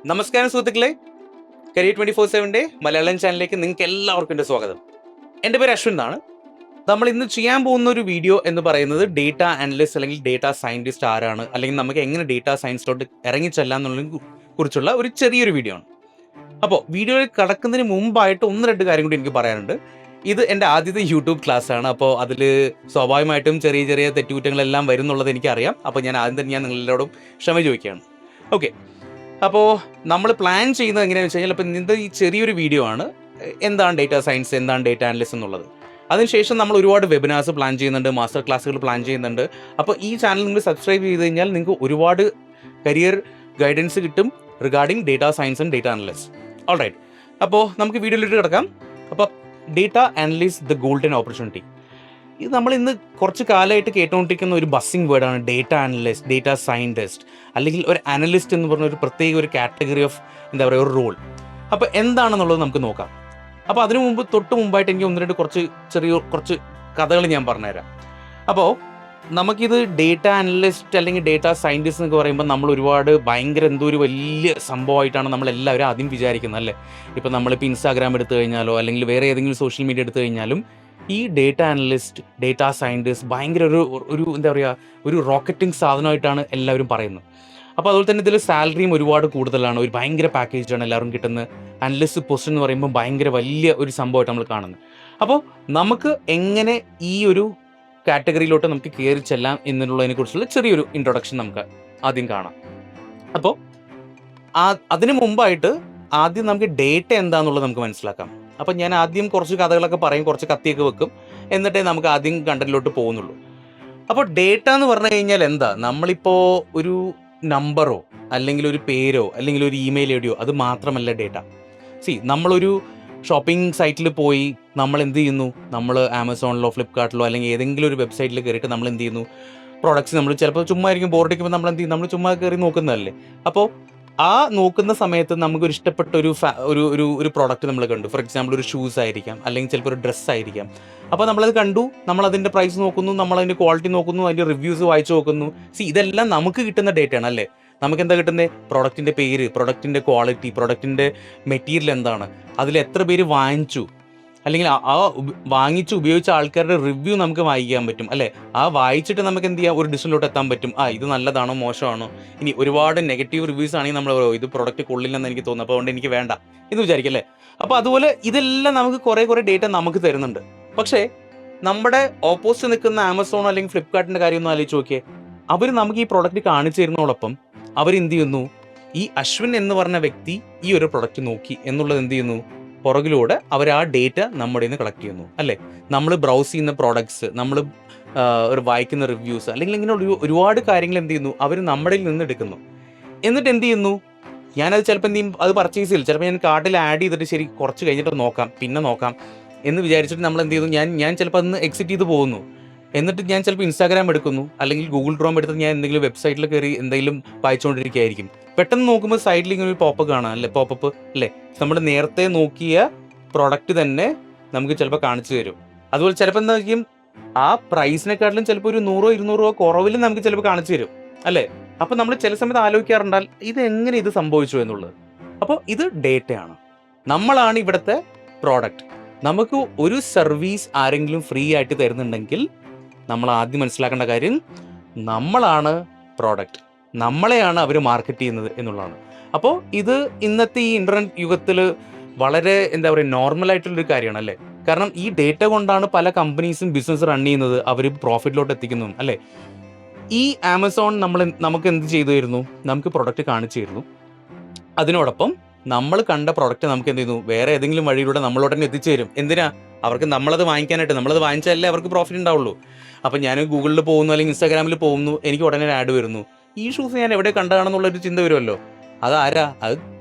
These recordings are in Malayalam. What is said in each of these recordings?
നമസ്കാരം സുഹൃത്തുക്കളെ, കരിയർ 24/7 മലയാളം ചാനലിലേക്ക് നിങ്ങൾക്ക് എല്ലാവർക്കും എൻ്റെ സ്വാഗതം. എൻ്റെ പേര് അശ്വിൻ എന്നാണ്. നമ്മൾ ഇന്ന് ചെയ്യാൻ പോകുന്ന ഒരു വീഡിയോ എന്ന് പറയുന്നത് ഡേറ്റ അനലിസ്റ്റ് അല്ലെങ്കിൽ ഡേറ്റ സയൻറ്റിസ്റ്റ് ആരാണ്, അല്ലെങ്കിൽ നമുക്ക് എങ്ങനെ ഡേറ്റ സയൻസിലോട്ട് ഇറങ്ങിച്ചെല്ലാം എന്നുള്ളതിനെ കുറിച്ചുള്ള ഒരു ചെറിയൊരു വീഡിയോ ആണ്. അപ്പോൾ വീഡിയോയിൽ കടക്കുന്നതിന് മുമ്പായിട്ട് ഒന്ന് രണ്ട് കാര്യം കൂടി എനിക്ക് പറയാനുണ്ട്. ഇത് എൻ്റെ ആദ്യത്തെ യൂട്യൂബ് ക്ലാസ് ആണ്. അപ്പോൾ അതിൽ സ്വാഭാവികമായിട്ടും ചെറിയ ചെറിയ തെറ്റുകുറ്റങ്ങളെല്ലാം വരുന്നുള്ളത് എനിക്കറിയാം. അപ്പോൾ ഞാൻ ആദ്യം തന്നെ നിങ്ങളോടും ക്ഷമ ചോദിക്കുകയാണ്. ഓക്കെ, അപ്പോൾ നമ്മൾ പ്ലാൻ ചെയ്യുന്നത് എങ്ങനെയാണെന്ന് വെച്ച് കഴിഞ്ഞാൽ, അപ്പോൾ ഇന്നത്തെ ഈ ചെറിയൊരു വീഡിയോ ആണ് എന്താണ് ഡേറ്റ സയൻസ്, എന്താണ് ഡേറ്റ അനലിസ്റ്റ് എന്നുള്ളത്. അതിനുശേഷം നമ്മൾ ഒരുപാട് വെബിനാർസ് പ്ലാൻ ചെയ്യുന്നുണ്ട്, മാസ്റ്റർ ക്ലാസ്സുകൾ പ്ലാൻ ചെയ്യുന്നുണ്ട്. അപ്പോൾ ഈ ചാനൽ നിങ്ങൾ സബ്സ്ക്രൈബ് ചെയ്ത് കഴിഞ്ഞാൽ നിങ്ങൾക്ക് ഒരുപാട് കരിയർ ഗൈഡൻസ് കിട്ടും regarding data science and data analyst. Alright, അപ്പോൾ നമുക്ക് വീഡിയോയിലിട്ട് കിടക്കാം. അപ്പോൾ data analyst the golden opportunity. ഇത് നമ്മൾ ഇന്ന് കുറച്ച് കാലമായിട്ട് കേട്ടുകൊണ്ടിരിക്കുന്ന ഒരു ബസ്സിംഗ് വേർഡാണ് ഡേറ്റ അനലിസ്റ്റ്, ഡേറ്റ സയൻറ്റിസ്റ്റ്, അല്ലെങ്കിൽ ഒരു അനലിസ്റ്റ് എന്ന് പറഞ്ഞ ഒരു പ്രത്യേക ഒരു കാറ്റഗറി ഓഫ് എന്താ പറയുക ഒരു റോൾ. അപ്പോൾ എന്താണെന്നുള്ളത് നമുക്ക് നോക്കാം. അപ്പോൾ അതിനു മുമ്പ് തൊട്ട് മുമ്പായിട്ട് എനിക്ക് ഒന്ന് രണ്ട് കുറച്ച് കഥകൾ ഞാൻ പറഞ്ഞുതരാം. അപ്പോൾ നമുക്കിത് ഡേറ്റ അനലിസ്റ്റ് അല്ലെങ്കിൽ ഡേറ്റ സയൻറ്റിസ്റ്റ് എന്നൊക്കെ പറയുമ്പോൾ നമ്മൾ ഒരുപാട് ഭയങ്കര എന്തോ ഒരു വലിയ സംഭവമായിട്ടാണ് നമ്മളെല്ലാവരും ആദ്യം വിചാരിക്കുന്നത്, അല്ലേ? ഇപ്പോൾ നമ്മളിപ്പോൾ ഇൻസ്റ്റാഗ്രാം എടുത്തു കഴിഞ്ഞാലോ അല്ലെങ്കിൽ വേറെ ഏതെങ്കിലും സോഷ്യൽ മീഡിയ എടുത്തു കഴിഞ്ഞാലും ഈ ഡേറ്റ അനലിസ്റ്റ്, ഡേറ്റ സയൻറ്റിസ്റ്റ് ഭയങ്കര ഒരു എന്താ പറയുക ഒരു റോക്കറ്റിംഗ് സാധനമായിട്ടാണ് എല്ലാവരും പറയുന്നത്. അപ്പോൾ അതുപോലെ തന്നെ ഇതിൽ സാലറിയും ഒരുപാട് കൂടുതലാണ്, ഒരു ഭയങ്കര പാക്കേജാണ് എല്ലാവരും കിട്ടുന്നത്. അനലിസ്റ്റ് പോസ്റ്റ് എന്ന് പറയുമ്പോൾ ഭയങ്കര വലിയ ഒരു സംഭവമായിട്ട് നമ്മൾ കാണുന്നത്. അപ്പോൾ നമുക്ക് എങ്ങനെ ഈ ഒരു കാറ്റഗറിയിലോട്ട് നമുക്ക് കയറി ചെല്ലാം എന്നുള്ളതിനെ കുറിച്ചുള്ള ചെറിയൊരു ഇൻട്രൊഡക്ഷൻ നമുക്ക് ആദ്യം കാണാം. അപ്പോൾ അതിന് മുമ്പായിട്ട് ആദ്യം നമുക്ക് ഡേറ്റ എന്താണെന്നുള്ളത് നമുക്ക് മനസ്സിലാക്കാം. അപ്പം ഞാൻ ആദ്യം കുറച്ച് കഥകളൊക്കെ പറയും, കുറച്ച് കത്തിയൊക്കെ വെക്കും, എന്നിട്ടേ നമുക്ക് ആദ്യം കണ്ടന്റിലോട്ട് പോകുന്നുള്ളൂ. അപ്പോൾ ഡേറ്റ എന്ന് പറഞ്ഞു കഴിഞ്ഞാൽ എന്താ, നമ്മളിപ്പോൾ ഒരു നമ്പറോ അല്ലെങ്കിൽ ഒരു പേരോ അല്ലെങ്കിൽ ഒരു ഇമെയിൽ ഐഡിയോ അത് മാത്രമല്ല ഡേറ്റ. നമ്മളൊരു ഷോപ്പിംഗ് സൈറ്റിൽ പോയി നമ്മൾ എന്ത് ചെയ്യുന്നു, നമ്മൾ ആമസോണിലോ ഫ്ലിപ്കാർട്ടിലോ അല്ലെങ്കിൽ ഏതെങ്കിലും ഒരു വെബ്സൈറ്റിൽ കയറിയിട്ട് നമ്മൾ എന്ത് ചെയ്യുന്നു, പ്രോഡക്റ്റ്സ് നമ്മൾ ചിലപ്പോൾ ചുമ്മാ ആയിരിക്കും ബോറടിക്കുമ്പോൾ നമ്മൾ എന്ത് ചെയ്യും, നമ്മൾ ചുമ്മാ കയറി നോക്കുന്നതല്ലേ. അപ്പോൾ ആ നോക്കുന്ന സമയത്ത് നമുക്കൊരു ഇഷ്ടപ്പെട്ട ഒരു പ്രോഡക്റ്റ് നമ്മൾ കണ്ടു. ഫോർ എക്സാമ്പിൾ ഒരു ഷൂസ് ആയിരിക്കാം, അല്ലെങ്കിൽ ചിലപ്പോൾ ഒരു ഡ്രസ്സ് ആയിരിക്കാം. അപ്പോൾ നമ്മളത് കണ്ടു, നമ്മളതിൻ്റെ പ്രൈസ് നോക്കുന്നു, നമ്മളതിൻ്റെ ക്വാളിറ്റി നോക്കുന്നു, അതിൻ്റെ റിവ്യൂസ് വായിച്ചു നോക്കുന്നു. ഇതെല്ലാം നമുക്ക് കിട്ടുന്ന ഡേറ്റയാണ്, അല്ലേ? നമുക്ക് എന്താ കിട്ടുന്നത്? പ്രൊഡക്റ്റിൻ്റെ പേര്, പ്രൊഡക്റ്റിൻ്റെ ക്വാളിറ്റി, പ്രൊഡക്റ്റിൻ്റെ മെറ്റീരിയൽ എന്താണ്, അതിൽ എത്ര പേര് വാങ്ങിച്ചു, അല്ലെങ്കിൽ ആ വാങ്ങിച്ച് ഉപയോഗിച്ച ആൾക്കാരുടെ റിവ്യൂ നമുക്ക് വായിക്കാൻ പറ്റും, അല്ലേ? ആ വായിച്ചിട്ട് നമുക്ക് എന്ത് ചെയ്യാം, ഒരു ഡിസിഷനിലോട്ട് എത്താൻ പറ്റും. ഇത് നല്ലതാണോ മോശമാണോ. ഇനി ഒരുപാട് നെഗറ്റീവ് റിവ്യൂസ് ആണെങ്കിൽ നമ്മൾ ഇത് പ്രൊഡക്റ്റ് കൊള്ളില്ലെന്ന് എനിക്ക് തോന്നുന്നു, അപ്പോൾ അതുകൊണ്ട് എനിക്ക് വേണ്ട എന്ന് വിചാരിക്കും, അല്ലേ? അപ്പോൾ അതുപോലെ ഇതെല്ലാം നമുക്ക് കുറേ ഡേറ്റ നമുക്ക് തരുന്നുണ്ട്. പക്ഷേ നമ്മുടെ ഓപ്പോസിറ്റ് നിൽക്കുന്ന ആമസോൺ അല്ലെങ്കിൽ ഫ്ലിപ്കാർട്ടിൻ്റെ കാര്യം ഒന്ന് ആലോചിച്ച് നോക്കിയേ. അവർ നമുക്ക് ഈ പ്രൊഡക്റ്റ് കാണിച്ചു തരുന്നതോടൊപ്പം അവരെന്ത് ചെയ്യുന്നു, ഈ അശ്വിൻ എന്ന് പറഞ്ഞ വ്യക്തി ഈ ഒരു പ്രൊഡക്റ്റ് നോക്കി എന്നുള്ളത് എന്ത് ചെയ്യുന്നു, പുറകിലൂടെ അവർ ആ ഡേറ്റ നമ്മുടെ നിന്ന് കളക്ട് ചെയ്യുന്നു, അല്ലേ? നമ്മൾ ബ്രൗസ് ചെയ്യുന്ന പ്രോഡക്ട്സ്, നമ്മൾ ഒരു വായിക്കുന്ന റിവ്യൂസ്, അല്ലെങ്കിൽ ഇങ്ങനെ ഒരുപാട് കാര്യങ്ങൾ എന്ത് ചെയ്യുന്നു, അവർ നമ്മുടെ നിന്ന് എടുക്കുന്നു. എന്നിട്ട് എന്ത് ചെയ്യുന്നു, ഞാനത് ചിലപ്പോൾ എന്ത് ചെയ്യും, അത് പർച്ചേസ് ചെയ്യില്ല, ചിലപ്പോൾ ഞാൻ കാർട്ടിൽ ആഡ് ചെയ്തിട്ട് ശരി കുറച്ച് കഴിഞ്ഞിട്ട് നോക്കാം, പിന്നെ നോക്കാം എന്ന് വിചാരിച്ചിട്ട് നമ്മൾ എന്ത് ചെയ്യുന്നു, ഞാൻ ചിലപ്പോൾ അന്ന് എക്സിറ്റ് ചെയ്ത് പോകുന്നു. എന്നിട്ട് ഞാൻ ചിലപ്പോൾ ഇൻസ്റ്റാഗ്രാം എടുക്കുന്നു, അല്ലെങ്കിൽ ഗൂഗിൾ ക്രോം എടുത്തിട്ട് ഞാൻ എന്തെങ്കിലും വെബ്സൈറ്റിൽ കയറി എന്തെങ്കിലും വായിച്ചുകൊണ്ടിരിക്കുകയായിരിക്കും. പെട്ടെന്ന് നോക്കുമ്പോൾ സൈഡിൽ ഇങ്ങനെ ഒരു പോപ്പ് കാണാം, അല്ലേ? പോപ്പപ്പ്, അല്ലേ? നമ്മൾ നേരത്തെ നോക്കിയ പ്രോഡക്റ്റ് തന്നെ നമുക്ക് ചിലപ്പോൾ കാണിച്ചു തരും. അതുപോലെ ചിലപ്പോൾ എന്തായിരിക്കും, ആ പ്രൈസിനെക്കാട്ടിലും ചിലപ്പോൾ ഒരു 100-200 കുറവിൽ നമുക്ക് ചിലപ്പോൾ കാണിച്ചു തരും, അല്ലേ? അപ്പോൾ നമ്മൾ ചില സമയത്ത് ആലോചിക്കാറുണ്ടാൽ ഇതെങ്ങനെ ഇത് സംഭവിച്ചു എന്നുള്ളത്. അപ്പോൾ ഇത് ഡേറ്റയാണ്, നമ്മളാണ് ഇവിടുത്തെ പ്രോഡക്റ്റ്. നമുക്ക് ഒരു സർവീസ് ആരെങ്കിലും ഫ്രീ ആയിട്ട് തരുന്നുണ്ടെങ്കിൽ നമ്മൾ ആദ്യം മനസ്സിലാക്കേണ്ട കാര്യം, നമ്മളാണ് പ്രോഡക്റ്റ്, നമ്മളെയാണ് അവർ മാർക്കറ്റ് ചെയ്യുന്നത് എന്നുള്ളതാണ്. അപ്പോൾ ഇത് ഇന്നത്തെ ഈ ഇൻ്റർനെറ്റ് യുഗത്തിൽ വളരെ എന്താ പറയുക നോർമലായിട്ടുള്ളൊരു കാര്യമാണ്, അല്ലേ? കാരണം ഈ ഡേറ്റ കൊണ്ടാണ് പല കമ്പനീസും ബിസിനസ് റൺ ചെയ്യുന്നത്, അവർ പ്രോഫിറ്റിലോട്ട് എത്തിക്കുന്നു, അല്ലേ? ഈ ആമസോൺ നമുക്ക് എന്ത് ചെയ്തു തരുന്നു, നമുക്ക് പ്രൊഡക്റ്റ് കാണിച്ചു തരുന്നു. അതിനോടൊപ്പം നമ്മൾ കണ്ട പ്രൊഡക്റ്റ് നമുക്ക് എന്ത് ചെയ്യുന്നു, വേറെ ഏതെങ്കിലും വഴിയിലൂടെ നമ്മളോട് തന്നെ എത്തിച്ചു തരും. എന്തിനാ? അവർക്ക് നമ്മളത് വാങ്ങിക്കാനായിട്ട്. നമ്മളത് വാങ്ങിച്ചാലേ അവർക്ക് പ്രോഫിറ്റ് ഉണ്ടാവുള്ളൂ. അപ്പം ഞാൻ ഗൂഗിളിൽ പോകുന്നു അല്ലെങ്കിൽ ഇൻസ്റ്റാഗ്രാമിൽ പോകുന്നു, എനിക്ക് ഉടനെ ആഡ് വരുന്നു. ഈ ഷൂസ് ഞാൻ എവിടെ കണ്ടതാണെന്നുള്ളൊരു ചിന്ത വരുമല്ലോ. അതാരാ? അത്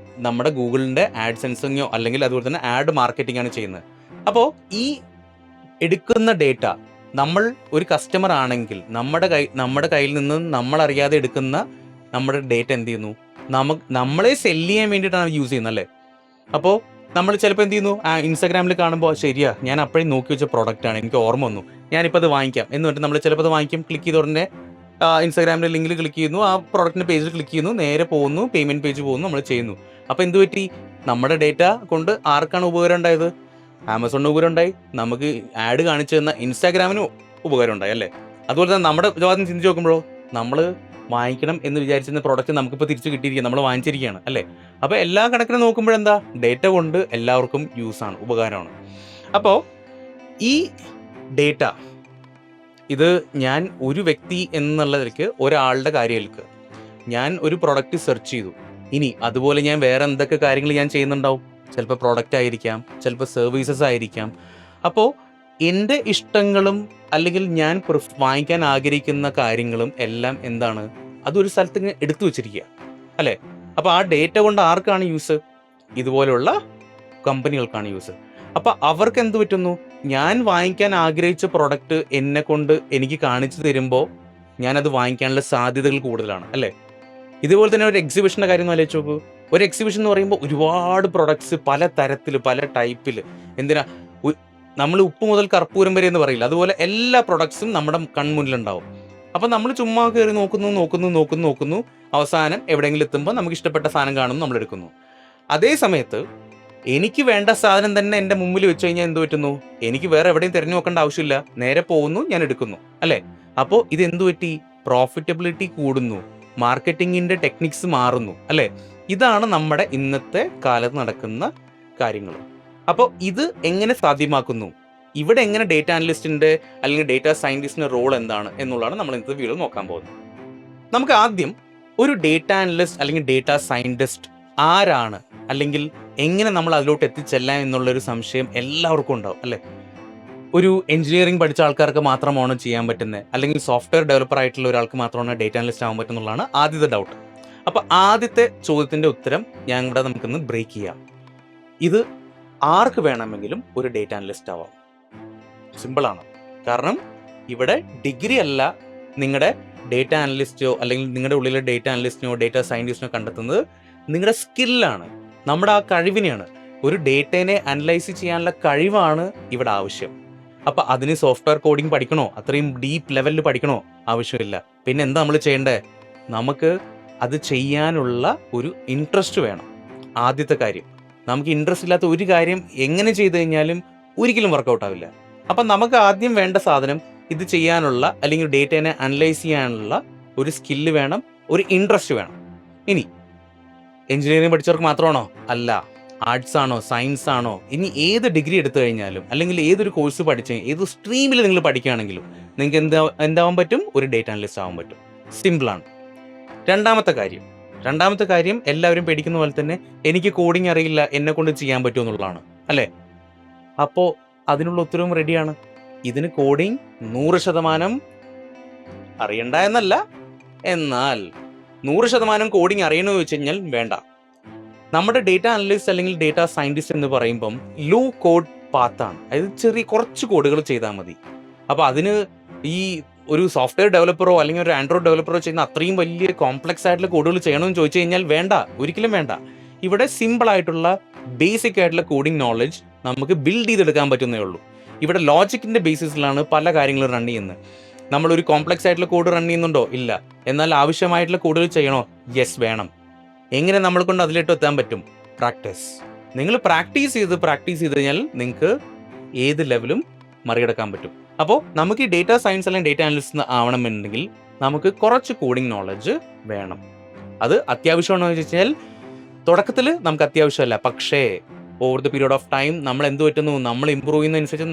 നമ്മുടെ ഗൂഗിളിൻ്റെ ആഡ് സെൻസിങ്ങോ അല്ലെങ്കിൽ അതുപോലെ തന്നെ ആഡ് മാർക്കറ്റിംഗ് ആണ് ചെയ്യുന്നത്. അപ്പോൾ ഈ എടുക്കുന്ന ഡേറ്റ, നമ്മൾ ഒരു കസ്റ്റമർ ആണെങ്കിൽ നമ്മുടെ കയ്യിൽ നിന്ന് നമ്മളറിയാതെ എടുക്കുന്ന നമ്മുടെ ഡേറ്റ എന്ത് ചെയ്യുന്നു, നമ്മളെ സെല്ല് ചെയ്യാൻ വേണ്ടിയിട്ടാണ് യൂസ് ചെയ്യുന്നത്, അല്ലേ? അപ്പോൾ നമ്മൾ ചിലപ്പോൾ എന്ത് ചെയ്യുന്നു, ഇൻസ്റ്റാഗ്രാമിൽ കാണുമ്പോൾ ശരിയാ, ഞാൻ അപ്പോഴും നോക്കി വെച്ച പ്രോഡക്റ്റാണ്, എനിക്ക് ഓർമ്മ വന്നു, ഞാനിപ്പോൾ അത് വാങ്ങിക്കാം എന്ന് പറഞ്ഞിട്ട് നമ്മൾ ചിലപ്പോൾ അത് വാങ്ങിക്കും. ക്ലിക്ക് ചെയ്ത ഉടനെ ഇൻസ്റ്റാഗ്രാമിൻ്റെ ലിങ്കിൽ ക്ലിക്ക് ചെയ്യുന്നു, ആ പ്രോഡക്റ്റിൻ്റെ പേജിൽ ക്ലിക്ക് ചെയ്യുന്നു, നേരെ പോകുന്നു, പേയ്മെൻറ്റ് പേജ് പോകുന്നു, നമ്മൾ ചെയ്യുന്നു. അപ്പോൾ എന്ത് പറ്റി? നമ്മുടെ ഡേറ്റ കൊണ്ട് ആർക്കാണ് ഉപകാരം ഉണ്ടായത്? ആമസോണിന് ഉപകാരം ഉണ്ടായി, നമുക്ക് ആഡ് കാണിച്ചു തന്ന ഇൻസ്റ്റാഗ്രാമിന് ഉപകാരം ഉണ്ടായി അല്ലേ? അതുപോലെ തന്നെ നമ്മുടെ ഭാഗത്ത് ചിന്തിച്ച് നോക്കുമ്പോഴോ, നമ്മൾ വാങ്ങിക്കണം എന്ന് വിചാരിച്ചിരുന്ന പ്രോഡക്റ്റ് നമുക്കിപ്പോൾ തിരിച്ച് കിട്ടിയിരിക്കുക, നമ്മൾ വാങ്ങിച്ചിരിക്കുകയാണ് അല്ലേ? അപ്പോൾ എല്ലാ കണക്കിനും നോക്കുമ്പോഴെന്താ, ഡേറ്റ കൊണ്ട് എല്ലാവർക്കും യൂസാണ്, ഉപകാരമാണ്. അപ്പോൾ ഈ ഡേറ്റ ഇത് ഞാൻ ഒരു വ്യക്തി എന്നുള്ളതിലേക്ക് ഒരാളുടെ കാര്യങ്ങൾക്ക് ഞാൻ ഒരു പ്രൊഡക്റ്റ് സെർച്ച് ചെയ്തു. ഇനി അതുപോലെ ഞാൻ വേറെ എന്തൊക്കെ കാര്യങ്ങൾ ഞാൻ ചെയ്യുന്നുണ്ടാവും? ചിലപ്പോൾ പ്രോഡക്റ്റ് ആയിരിക്കാം, ചിലപ്പോൾ സർവീസസ് ആയിരിക്കാം. അപ്പോൾ എൻ്റെ ഇഷ്ടങ്ങളും അല്ലെങ്കിൽ ഞാൻ വാങ്ങിക്കാൻ ആഗ്രഹിക്കുന്ന കാര്യങ്ങളും എല്ലാം എന്താണ്, അതൊരു സ്ഥലത്ത് ഇങ്ങനെ എടുത്തു വെച്ചിരിക്കുക അല്ലേ? അപ്പോൾ ആ ഡേറ്റ കൊണ്ട് ആർക്കാണ് യൂസ്? ഇതുപോലെയുള്ള കമ്പനികൾക്കാണ് യൂസ്. അപ്പോൾ അവർക്ക് എന്ത് പറ്റുന്നു? ഞാൻ വാങ്ങിക്കാൻ ആഗ്രഹിച്ച പ്രൊഡക്റ്റ് എന്നെ കൊണ്ട് എനിക്ക് കാണിച്ചു തരുമ്പോൾ ഞാനത് വാങ്ങിക്കാനുള്ള സാധ്യതകൾ കൂടുതലാണ് അല്ലേ? ഇതുപോലെ തന്നെ ഒരു എക്സിബിഷൻ്റെ കാര്യം ഒന്ന് ആലോചിച്ച് നോക്കൂ. ഒരു എക്സിബിഷൻ എന്ന് പറയുമ്പോൾ ഒരുപാട് പ്രൊഡക്ട്സ് പല തരത്തിൽ, പല ടൈപ്പിൽ, എന്തിനാ നമ്മൾ ഉപ്പ് മുതൽ കർപ്പൂരം വരെ എന്ന് പറയില്ല, അതുപോലെ എല്ലാ പ്രൊഡക്ട്സും നമ്മുടെ കൺമുന്നിലുണ്ടാവും. അപ്പം നമ്മൾ ചുമ്മാ കയറി നോക്കുന്നു, അവസാനം എവിടെയെങ്കിലും എത്തുമ്പോൾ നമുക്ക് ഇഷ്ടപ്പെട്ട സാധനം കാണുന്നു, നമ്മൾ എടുക്കുന്നു. അതേ സമയത്ത് എനിക്ക് വേണ്ട സാധനം തന്നെ എൻ്റെ മുമ്പിൽ വെച്ച് കഴിഞ്ഞാൽ എന്ത് പറ്റുന്നു? എനിക്ക് വേറെ എവിടെയും തിരഞ്ഞു നോക്കേണ്ട ആവശ്യമില്ല, നേരെ പോകുന്നു, ഞാൻ എടുക്കുന്നു അല്ലേ? അപ്പോൾ ഇതെന്തു പറ്റി? പ്രോഫിറ്റബിലിറ്റി കൂടുന്നു, മാർക്കറ്റിങ്ങിൻ്റെ ടെക്നിക്സ് മാറുന്നു അല്ലേ? ഇതാണ് നമ്മുടെ ഇന്നത്തെ കാലത്ത് നടക്കുന്ന കാര്യങ്ങൾ. അപ്പോൾ ഇത് എങ്ങനെ സാധ്യമാക്കുന്നു? ഇവിടെ എങ്ങനെ ഡേറ്റ അനലിസ്റ്റിൻ്റെ അല്ലെങ്കിൽ ഡേറ്റ സയൻറ്റിസ്റ്റിൻ്റെ റോൾ എന്താണ് എന്നുള്ളതാണ് നമ്മൾ ഇന്നത്തെ വീഡിയോ നോക്കാൻ പോകുന്നത്. നമുക്ക് ആദ്യം ഒരു ഡേറ്റ അനലിസ്റ്റ് അല്ലെങ്കിൽ ഡേറ്റ സയൻറ്റിസ്റ്റ് ആരാണ്, അല്ലെങ്കിൽ എങ്ങനെ നമ്മൾ അതിലോട്ട് എത്തിച്ചെല്ലാം എന്നുള്ളൊരു സംശയം എല്ലാവർക്കും ഉണ്ടാവും അല്ലേ? ഒരു എഞ്ചിനീയറിംഗ് പഠിച്ച ആൾക്കാർക്ക് മാത്രമാണോ ചെയ്യാൻ പറ്റുന്നത്, അല്ലെങ്കിൽ സോഫ്റ്റ്വെയർ ഡെവലപ്പർ ആയിട്ടുള്ള ഒരാൾക്ക് മാത്രമാണ് ഡേറ്റ അനലിസ്റ്റ് ആവാൻ പറ്റുന്നുള്ളതാണ് ആദ്യത്തെ ഡൗട്ട്. അപ്പോൾ ആദ്യത്തെ ചോദ്യത്തിൻ്റെ ഉത്തരം ഞാൻ ഇവിടെ നമുക്കൊന്ന് ബ്രേക്ക് ചെയ്യാം. ഇത് ആർക്ക് വേണമെങ്കിലും ഒരു ഡേറ്റ അനലിസ്റ്റ് ആവാം. സിമ്പിളാണ്. കാരണം ഇവിടെ ഡിഗ്രി അല്ല നിങ്ങളുടെ ഡേറ്റ അനലിസ്റ്റോ അല്ലെങ്കിൽ നിങ്ങളുടെ ഉള്ളിലെ ഡേറ്റ അനലിസ്റ്റിനോ ഡേറ്റ സയൻറ്റിസ്റ്റിനോ കണ്ടെത്തുന്നത്, നിങ്ങളുടെ സ്കില്ലാണ്, നമ്മുടെ ആ കഴിവിനെയാണ്. ഒരു ഡേറ്റേനെ അനലൈസ് ചെയ്യാനുള്ള കഴിവാണ് ഇവിടെ ആവശ്യം. അപ്പം അതിന് സോഫ്റ്റ്വെയർ കോഡിങ് പഠിക്കണോ, അത്രയും ഡീപ്പ് ലെവലിൽ പഠിക്കണോ? ആവശ്യമില്ല. പിന്നെ എന്താ നമ്മൾ ചെയ്യേണ്ടത്? നമുക്ക് അത് ചെയ്യാനുള്ള ഒരു ഇൻട്രസ്റ്റ് വേണം. ആദ്യത്തെ കാര്യം, നമുക്ക് ഇൻട്രസ്റ്റ് ഇല്ലാത്ത ഒരു കാര്യം എങ്ങനെ ചെയ്തു കഴിഞ്ഞാലും ഒരിക്കലും വർക്കൗട്ട് ആവില്ല. അപ്പം നമുക്ക് ആദ്യം വേണ്ട സാധനം ഇത് ചെയ്യാനുള്ള അല്ലെങ്കിൽ ഡേറ്റേനെ അനലൈസ് ചെയ്യാനുള്ള ഒരു സ്കില്ല് വേണം, ഒരു ഇൻട്രസ്റ്റ് വേണം. ഇനി എഞ്ചിനീയറിംഗ് പഠിച്ചവർക്ക് മാത്രമാണോ? അല്ല. ആർട്സ് ആണോ, സയൻസ് ആണോ, ഇനി ഏത് ഡിഗ്രി എടുത്തു കഴിഞ്ഞാലും അല്ലെങ്കിൽ ഏതൊരു കോഴ്സ് പഠിച്ച് ഏത് സ്ട്രീമിൽ നിങ്ങൾ പഠിക്കുകയാണെങ്കിലും നിങ്ങൾക്ക് എന്താവാൻ പറ്റും? ഒരു ഡേറ്റ അനലിസ്റ്റ് ആവാൻ പറ്റും. സിമ്പിളാണ്. രണ്ടാമത്തെ കാര്യം എല്ലാവരും പേടിക്കുന്ന പോലെ തന്നെ എനിക്ക് കോഡിങ് അറിയില്ല, എന്നെ കൊണ്ട് ചെയ്യാൻ പറ്റുമോ എന്നുള്ളതാണ് അല്ലേ? അപ്പോൾ അതിനുള്ള ഉത്തരവും റെഡിയാണ്. ഇതിന് കോഡിങ് 100% അറിയണ്ട എന്നല്ല, എന്നാൽ 100% കോഡിങ് അറിയണമെന്ന് വെച്ച് കഴിഞ്ഞാൽ വേണ്ട. നമ്മുടെ ഡേറ്റ അനലിസ്റ്റ് അല്ലെങ്കിൽ ഡേറ്റ സയൻറ്റിസ്റ്റ് എന്ന് പറയുമ്പം ലോ കോഡ് പാത്താണ്, അതായത് കുറച്ച് കോഡുകൾ ചെയ്താൽ മതി. അപ്പോൾ അതിന് ഈ ഒരു സോഫ്റ്റ്വെയർ ഡെവലപ്പറോ അല്ലെങ്കിൽ ഒരു ആൻഡ്രോയിഡ് ഡെവലപ്പറോ ചെയ്യുന്ന അത്രയും വലിയ കോംപ്ലക്സ് ആയിട്ടുള്ള കോഡുകൾ ചെയ്യണമെന്ന് ചോദിച്ചു കഴിഞ്ഞാൽ വേണ്ട, ഒരിക്കലും വേണ്ട. ഇവിടെ സിമ്പിളായിട്ടുള്ള ബേസിക് ആയിട്ടുള്ള കോഡിങ് നോളജ് നമുക്ക് ബിൽഡ് ചെയ്തെടുക്കാൻ പറ്റുന്നേ ഉള്ളൂ. ഇവിടെ ലോജിക്കിൻ്റെ ബേസിസിലാണ് പല കാര്യങ്ങളും റൺ ചെയ്യുന്നത്. നമ്മളൊരു കോംപ്ലക്സ് ആയിട്ടുള്ള കോഡ് റൺ ചെയ്യുന്നുണ്ടോ? ഇല്ല. എന്നാൽ ആവശ്യമായിട്ടുള്ള കോഡുകൾ ചെയ്യണോ? യെസ്, വേണം. എങ്ങനെ നമ്മൾ കൊണ്ട് അതിലിട്ട് എത്താൻ പറ്റും? പ്രാക്ടീസ്. നിങ്ങൾ പ്രാക്ടീസ് ചെയ്ത് കഴിഞ്ഞാൽ നിങ്ങൾക്ക് ഏത് ലെവലും മറികടക്കാൻ പറ്റും. അപ്പോൾ നമുക്ക് ഈ ഡേറ്റ സയൻസ് അല്ലെങ്കിൽ ഡേറ്റ അനലിസ്റ്റ് ആവണമെന്നുണ്ടെങ്കിൽ നമുക്ക് കുറച്ച് കോഡിങ് നോളജ് വേണം. അത് അത്യാവശ്യമാണോ എന്ന് വെച്ച് കഴിഞ്ഞാൽ തുടക്കത്തിൽ നമുക്ക് അത്യാവശ്യമല്ല, പക്ഷേ over the period of time നമ്മൾ എന്ത് പറ്റുന്നു, നമ്മൾ ഇമ്പ്രൂവ് ചെയ്യുന്നതനുസരിച്ച്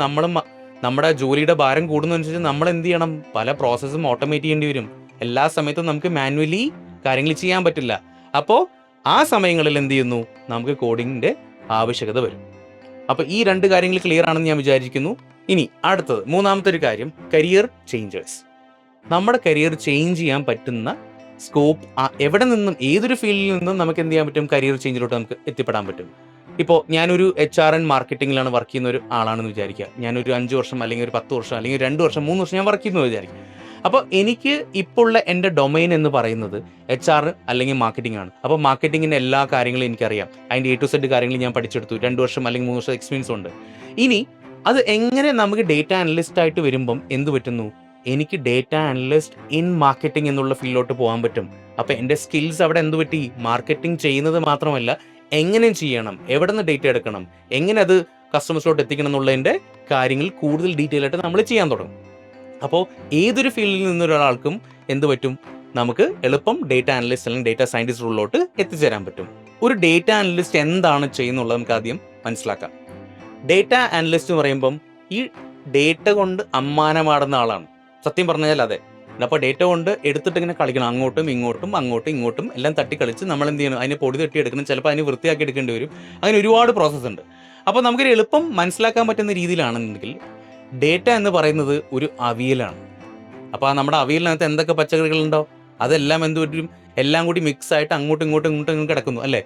നമ്മുടെ ജോലിയുടെ ഭാരം കൂടുന്നതനുസരിച്ച് നമ്മൾ എന്ത് ചെയ്യണം? പല പ്രോസസ്സും ഓട്ടോമേറ്റ് ചെയ്യേണ്ടി വരും. എല്ലാ സമയത്തും നമുക്ക് മാനുവലി കാര്യങ്ങൾ ചെയ്യാൻ പറ്റില്ല. അപ്പോൾ ആ സമയങ്ങളിൽ എന്ത് ചെയ്യുന്നു? നമുക്ക് കോഡിങ്ങിൻ്റെ ആവശ്യകത വരും. അപ്പോൾ ഈ 2 കാര്യങ്ങൾ ക്ലിയർ ആണെന്ന് ഞാൻ വിചാരിക്കുന്നു. ഇനി അടുത്തത്, മൂന്നാമത്തെ ഒരു കാര്യം, കരിയർ ചേഞ്ചേഴ്സ്. നമ്മുടെ കരിയർ ചേഞ്ച് ചെയ്യാൻ പറ്റുന്ന സ്കോപ്പ് എവിടെ നിന്നും, ഏതൊരു ഫീൽഡിൽ നിന്നും നമുക്ക് എന്ത് ചെയ്യാൻ പറ്റും? കരിയർ ചേഞ്ചിലോട്ട് നമുക്ക് എത്തിപ്പെടാൻ പറ്റും. ഇപ്പോൾ ഞാനൊരു HRN മാർക്കറ്റിങ്ങിലാണ് വർക്ക് ചെയ്യുന്ന ഒരു ആളാണെന്ന് വിചാരിക്കുക. ഞാനൊരു 5 വർഷം അല്ലെങ്കിൽ ഒരു 10 വർഷം അല്ലെങ്കിൽ 2 വർഷം 3 വർഷം ഞാൻ വർക്ക് ചെയ്യുന്നു വിചാരിക്കുക. അപ്പോൾ എനിക്ക് ഇപ്പോൾ ഉള്ള എൻ്റെ ഡൊമൈൻ എന്ന് പറയുന്നത് HR അല്ലെങ്കിൽ മാർക്കറ്റിംഗ് ആണ്. അപ്പോൾ മാർക്കറ്റിങ്ങിൻ്റെ എല്ലാ കാര്യങ്ങളും എനിക്കറിയാം, അതിൻ്റെ A to Z കാര്യങ്ങൾ ഞാൻ പഠിച്ചെടുത്തു. 2 വർഷം അല്ലെങ്കിൽ 3 വർഷം എക്സ്പീരിയൻസ് ഉണ്ട്. ഇനി അത് എങ്ങനെ നമുക്ക് ഡേറ്റ അനലിസ്റ്റ് ആയിട്ട് വരുമ്പം എന്ത് പറ്റുന്നു? എനിക്ക് ഡേറ്റ അനലിസ്റ്റ് ഇൻ മാർക്കറ്റിംഗ് എന്നുള്ള ഫീൽഡിലോട്ട് പോകാൻ പറ്റും. അപ്പോൾ എൻ്റെ സ്കിൽസ് അവിടെ എന്ത് പറ്റി, മാർക്കറ്റിംഗ് ചെയ്യുന്നത് മാത്രമല്ല എങ്ങനെ ചെയ്യണം, എവിടെ നിന്ന് ഡേറ്റ എടുക്കണം, എങ്ങനെ അത് കസ്റ്റമേഴ്സിലോട്ട് എത്തിക്കണം എന്നുള്ളതിൻ്റെ കാര്യങ്ങൾ കൂടുതൽ ഡീറ്റെയിൽ ആയിട്ട് നമ്മൾ ചെയ്യാൻ തുടങ്ങും. അപ്പോൾ ഏതൊരു ഫീൽഡിൽ നിന്നൊരാൾക്കും എന്ത് പറ്റും, നമുക്ക് എളുപ്പം ഡേറ്റ അനലിസ്റ്റ് അല്ലെങ്കിൽ ഡേറ്റ സയൻറ്റിസ്റ്റ് റോളിലോട്ട് എത്തിച്ചേരാൻ പറ്റും. ഒരു ഡേറ്റ അനലിസ്റ്റ് എന്താണ് ചെയ്യുന്നുള്ളത് നമുക്ക് ആദ്യം മനസ്സിലാക്കാം. ഡേറ്റ അനലിസ്റ്റ് എന്ന് പറയുമ്പം ഈ ഡേറ്റ കൊണ്ട് അമ്മാനമാടുന്ന ആളാണ്. സത്യം പറഞ്ഞാൽ അതെ. അപ്പോൾ ഡേറ്റ കൊണ്ട് എടുത്തിട്ട് ഇങ്ങനെ കളിക്കണം, അങ്ങോട്ടും ഇങ്ങോട്ടും എല്ലാം തട്ടിക്കളിച്ച് നമ്മൾ എന്ത് ചെയ്യണം, അതിനെ പൊടി തട്ടിയെടുക്കണം, ചിലപ്പോൾ അതിന് വൃത്തിയാക്കി എടുക്കേണ്ടി വരും. അങ്ങനെ ഒരുപാട് പ്രോസസ്സ് ഉണ്ട്. അപ്പോൾ നമുക്കൊരു എളുപ്പം മനസ്സിലാക്കാൻ പറ്റുന്ന രീതിയിലാണെന്നുണ്ടെങ്കിൽ ഡേറ്റ എന്ന് പറയുന്നത് ഒരു അവിയലാണ്. അപ്പോൾ നമ്മുടെ അവിയലിനകത്ത് എന്തൊക്കെ പച്ചക്കറികളുണ്ടോ അതെല്ലാം എന്ത് പറ്റും, എല്ലാം കൂടി മിക്സ് ആയിട്ട് അങ്ങോട്ടും ഇങ്ങോട്ടും കിടക്കുന്നു അല്ലേ.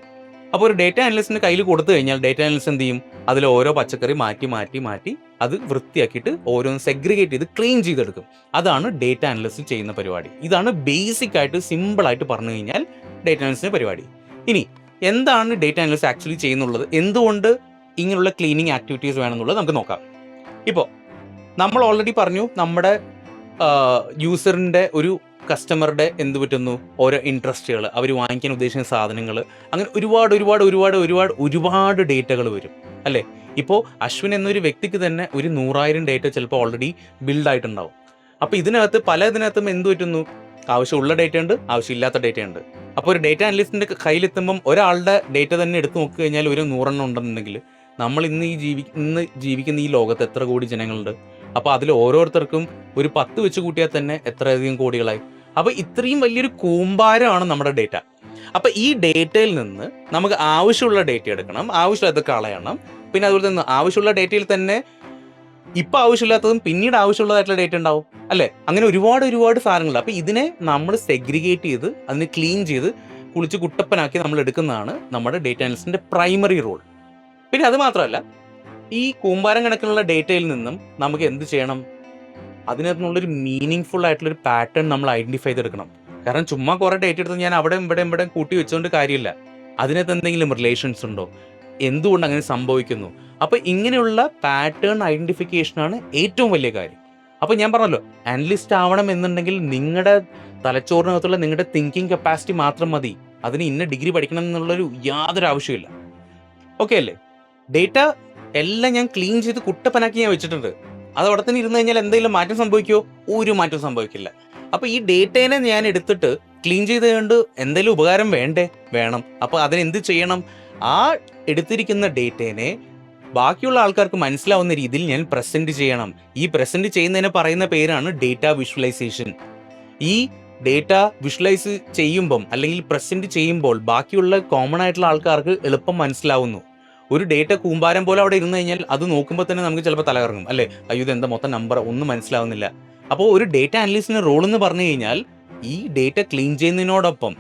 അപ്പോൾ ഒരു ഡേറ്റ അനലിസ്റ്റിന് കയ്യിൽ കൊടുത്തു കഴിഞ്ഞാൽ ഡേറ്റ അനലിസ്റ്റ് എന്ത് ചെയ്യും, അതിൽ ഓരോ പച്ചക്കറി മാറ്റി അത് വൃത്തിയാക്കിയിട്ട് ഓരോന്ന് സെഗ്രിഗേറ്റ് ചെയ്ത് ക്ലീൻ ചെയ്തെടുക്കും. അതാണ് ഡേറ്റ അനലിസ്റ്റ് ചെയ്യുന്ന പരിപാടി. ഇതാണ് ബേസിക് ആയിട്ട് സിമ്പിളായിട്ട് പറഞ്ഞു കഴിഞ്ഞാൽ ഡേറ്റ അനലിസ്റ്റിൻ്റെ പരിപാടി. ഇനി എന്താണ് ഡേറ്റ അനലിസ്റ്റ് ആക്ച്വലി ചെയ്യുന്നുള്ളത്, എന്തുകൊണ്ട് ഇങ്ങനെയുള്ള ക്ലീനിങ് ആക്ടിവിറ്റീസ് വേണമെന്നുള്ളത് നമുക്ക് നോക്കാം. ഇപ്പോൾ നമ്മൾ ഓൾറെഡി പറഞ്ഞു, നമ്മുടെ യൂസറിൻ്റെ ഒരു കസ്റ്റമറുടെ എന്ത് പറ്റുന്നു, ഓരോ ഇൻട്രസ്റ്റുകൾ, അവർ വാങ്ങിക്കാൻ ഉദ്ദേശിക്കുന്ന സാധനങ്ങൾ, അങ്ങനെ ഒരുപാട് ഡേറ്റകൾ വരും അല്ലേ. ഇപ്പോൾ അശ്വിൻ എന്നൊരു വ്യക്തിക്ക് തന്നെ ഒരു 100,000 ഡേറ്റ ചിലപ്പോൾ ഓൾറെഡി ബിൽഡായിട്ടുണ്ടാവും. അപ്പോൾ ഇതിനകത്തും എന്ത് പറ്റുന്നു, ആവശ്യമുള്ള ഡേറ്റ ഉണ്ട്, ആവശ്യമില്ലാത്ത ഡേറ്റ ഉണ്ട്. അപ്പോൾ ഒരു ഡേറ്റ അനലിസ്റ്റിൻ്റെ കയ്യിലെത്തുമ്പം ഒരാളുടെ ഡേറ്റ തന്നെ എടുത്ത് നോക്കി കഴിഞ്ഞാൽ ഒരു 100 ഉണ്ടെന്നുണ്ടെങ്കിൽ നമ്മൾ ഇന്ന് ജീവിക്കുന്ന ഈ ലോകത്ത് എത്ര കോടി ജനങ്ങളുണ്ട്. അപ്പോൾ അതിൽ ഓരോരുത്തർക്കും ഒരു 10 വെച്ച് കൂട്ടിയാൽ തന്നെ എത്രയധികം കോടികളായി. അപ്പോൾ ഇത്രയും വലിയൊരു കൂമ്പാരമാണ് നമ്മുടെ ഡേറ്റ. അപ്പോൾ ഈ ഡേറ്റയിൽ നിന്ന് നമുക്ക് ആവശ്യമുള്ള ഡേറ്റ എടുക്കണം, ആവശ്യമില്ലാത്ത കളയണം. പിന്നെ അതുപോലെ തന്നെ ആവശ്യമുള്ള ഡേറ്റയിൽ തന്നെ ഇപ്പം ആവശ്യമില്ലാത്തതും പിന്നീട് ആവശ്യമുള്ളതായിട്ടുള്ള ഡേറ്റ ഉണ്ടാവും അല്ലേ. അങ്ങനെ ഒരുപാട് സാധനങ്ങൾ. അപ്പോൾ ഇതിനെ നമ്മൾ സെഗ്രിഗേറ്റ് ചെയ്ത് അതിനെ ക്ലീൻ ചെയ്ത് കുളിച്ച് കുട്ടപ്പനാക്കി നമ്മൾ എടുക്കുന്നതാണ് നമ്മുടെ ഡേറ്റ അനലിസ്റ്റിൻ്റെ പ്രൈമറി റോൾ. പിന്നെ അത് മാത്രമല്ല, ഈ കൂമ്പാരം കണക്കിനുള്ള ഡേറ്റയിൽ നിന്നും നമുക്ക് എന്ത് ചെയ്യണം, അതിനകത്തുനിന്നുള്ളൊരു മീനിങ് ഫുൾ ആയിട്ടുള്ളൊരു പാറ്റേൺ നമ്മൾ ഐഡൻറ്റിഫൈ ചെയ്തെടുക്കണം. കാരണം ചുമ്മാ കുറേ ഡേറ്റ എടുത്ത് ഞാൻ അവിടെ ഇവിടെ കൂട്ടി വെച്ചുകൊണ്ട് കാര്യമില്ല. അതിനകത്ത് എന്തെങ്കിലും റിലേഷൻസ് ഉണ്ടോ, എന്തുകൊണ്ട് അങ്ങനെ സംഭവിക്കുന്നു. അപ്പോൾ ഇങ്ങനെയുള്ള പാറ്റേൺ ഐഡൻറ്റിഫിക്കേഷനാണ് ഏറ്റവും വലിയ കാര്യം. അപ്പോൾ ഞാൻ പറഞ്ഞല്ലോ, അനലിസ്റ്റ് ആവണം എന്നുണ്ടെങ്കിൽ നിങ്ങളുടെ തലച്ചോറിനകത്തുള്ള നിങ്ങളുടെ തിങ്കിങ് കപ്പാസിറ്റി മാത്രം മതി. അതിന് ഇന്ന ഡിഗ്രി പഠിക്കണം എന്നുള്ളൊരു യാതൊരു ആവശ്യമില്ല. ഓക്കെ അല്ലേ. ഡേറ്റ എല്ലാം ഞാൻ ക്ലീൻ ചെയ്ത് കുട്ടപ്പനാക്കി ഞാൻ വെച്ചിട്ടുണ്ട്. അത് അവിടെ തന്നെ ഇരുന്ന് കഴിഞ്ഞാൽ എന്തെങ്കിലും മാറ്റം സംഭവിക്കുമോ? ഒരു മാറ്റവും സംഭവിക്കില്ല. അപ്പോൾ ഈ ഡേറ്റേനെ ഞാൻ എടുത്തിട്ട് ക്ലീൻ ചെയ്ത് കൊണ്ട് എന്തെങ്കിലും ഉപകാരം വേണം. അപ്പോൾ അതിനെന്ത് ചെയ്യണം, ആ എടുത്തിരിക്കുന്ന ഡേറ്റേനെ ബാക്കിയുള്ള ആൾക്കാർക്ക് മനസ്സിലാവുന്ന രീതിയിൽ ഞാൻ പ്രസൻറ്റ് ചെയ്യണം. ഈ പ്രസൻറ്റ് ചെയ്യുന്നതിന് പറയുന്ന പേരാണ് ഡേറ്റ വിഷ്വലൈസേഷൻ. ഈ ഡേറ്റ വിഷ്വലൈസ് ചെയ്യുമ്പം അല്ലെങ്കിൽ പ്രസൻറ്റ് ചെയ്യുമ്പോൾ ബാക്കിയുള്ള കോമൺ ആയിട്ടുള്ള ആൾക്കാർക്ക് എളുപ്പം മനസ്സിലാവുന്നു. ഒരു ഡേറ്റ കൂമ്പാരം പോലെ അവിടെ ഇരുന്ന് കഴിഞ്ഞാൽ അത് നോക്കുമ്പോൾ തന്നെ നമുക്ക് ചിലപ്പോൾ തലകറങ്ങും അല്ലേ. അയ്യോ, ഇതെന്താ മൊത്തം നമ്പർ, ഒന്നും മനസ്സിലാവുന്നില്ല. അപ്പോൾ ഒരു ഡേറ്റ അനലിസ്റ്റിൻ്റെ റോൾ എന്ന് പറഞ്ഞു കഴിഞ്ഞാൽ ഈ ഡേറ്റ ക്ലീൻ ചെയ്യുന്നതിനോടൊപ്പം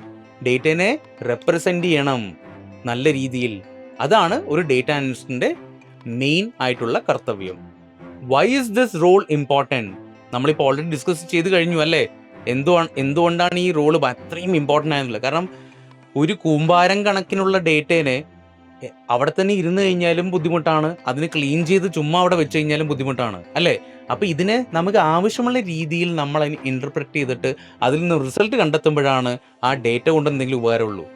ഡേറ്റനെ റെപ്രസെൻ്റ് ചെയ്യണം നല്ല രീതിയിൽ. അതാണ് ഒരു ഡേറ്റ അനലിസ്റ്റിൻ്റെ മെയിൻ ആയിട്ടുള്ള കർത്തവ്യം. Why is this role important? നമ്മളിപ്പോൾ ഓൾറെഡി ഡിസ്കസ് ചെയ്ത് കഴിഞ്ഞു അല്ലേ, എന്തുകൊണ്ടാണ് ഈ റോള് അത്രയും ഇമ്പോർട്ടൻ്റ് ആയിരുന്നില്ല. കാരണം ഒരു കൂമ്പാരം കണക്കിനുള്ള ഡേറ്റേനെ അവിടെ തന്നെ ഇരുന്ന് കഴിഞ്ഞാലും ബുദ്ധിമുട്ടാണ്, അതിന് ക്ലീൻ ചെയ്ത് ചുമ്മാ അവിടെ വെച്ച് കഴിഞ്ഞാലും ബുദ്ധിമുട്ടാണ് അല്ലേ. അപ്പോൾ ഇതിനെ നമുക്ക് ആവശ്യമുള്ള രീതിയിൽ നമ്മൾ അതിന് ഇൻ്റർപ്രറ്റ് ചെയ്തിട്ട് അതിൽ നിന്ന് റിസൾട്ട് കണ്ടെത്തുമ്പോഴാണ് ആ ഡേറ്റ കൊണ്ട് എന്തെങ്കിലും ഉപകാരമുള്ളൂ.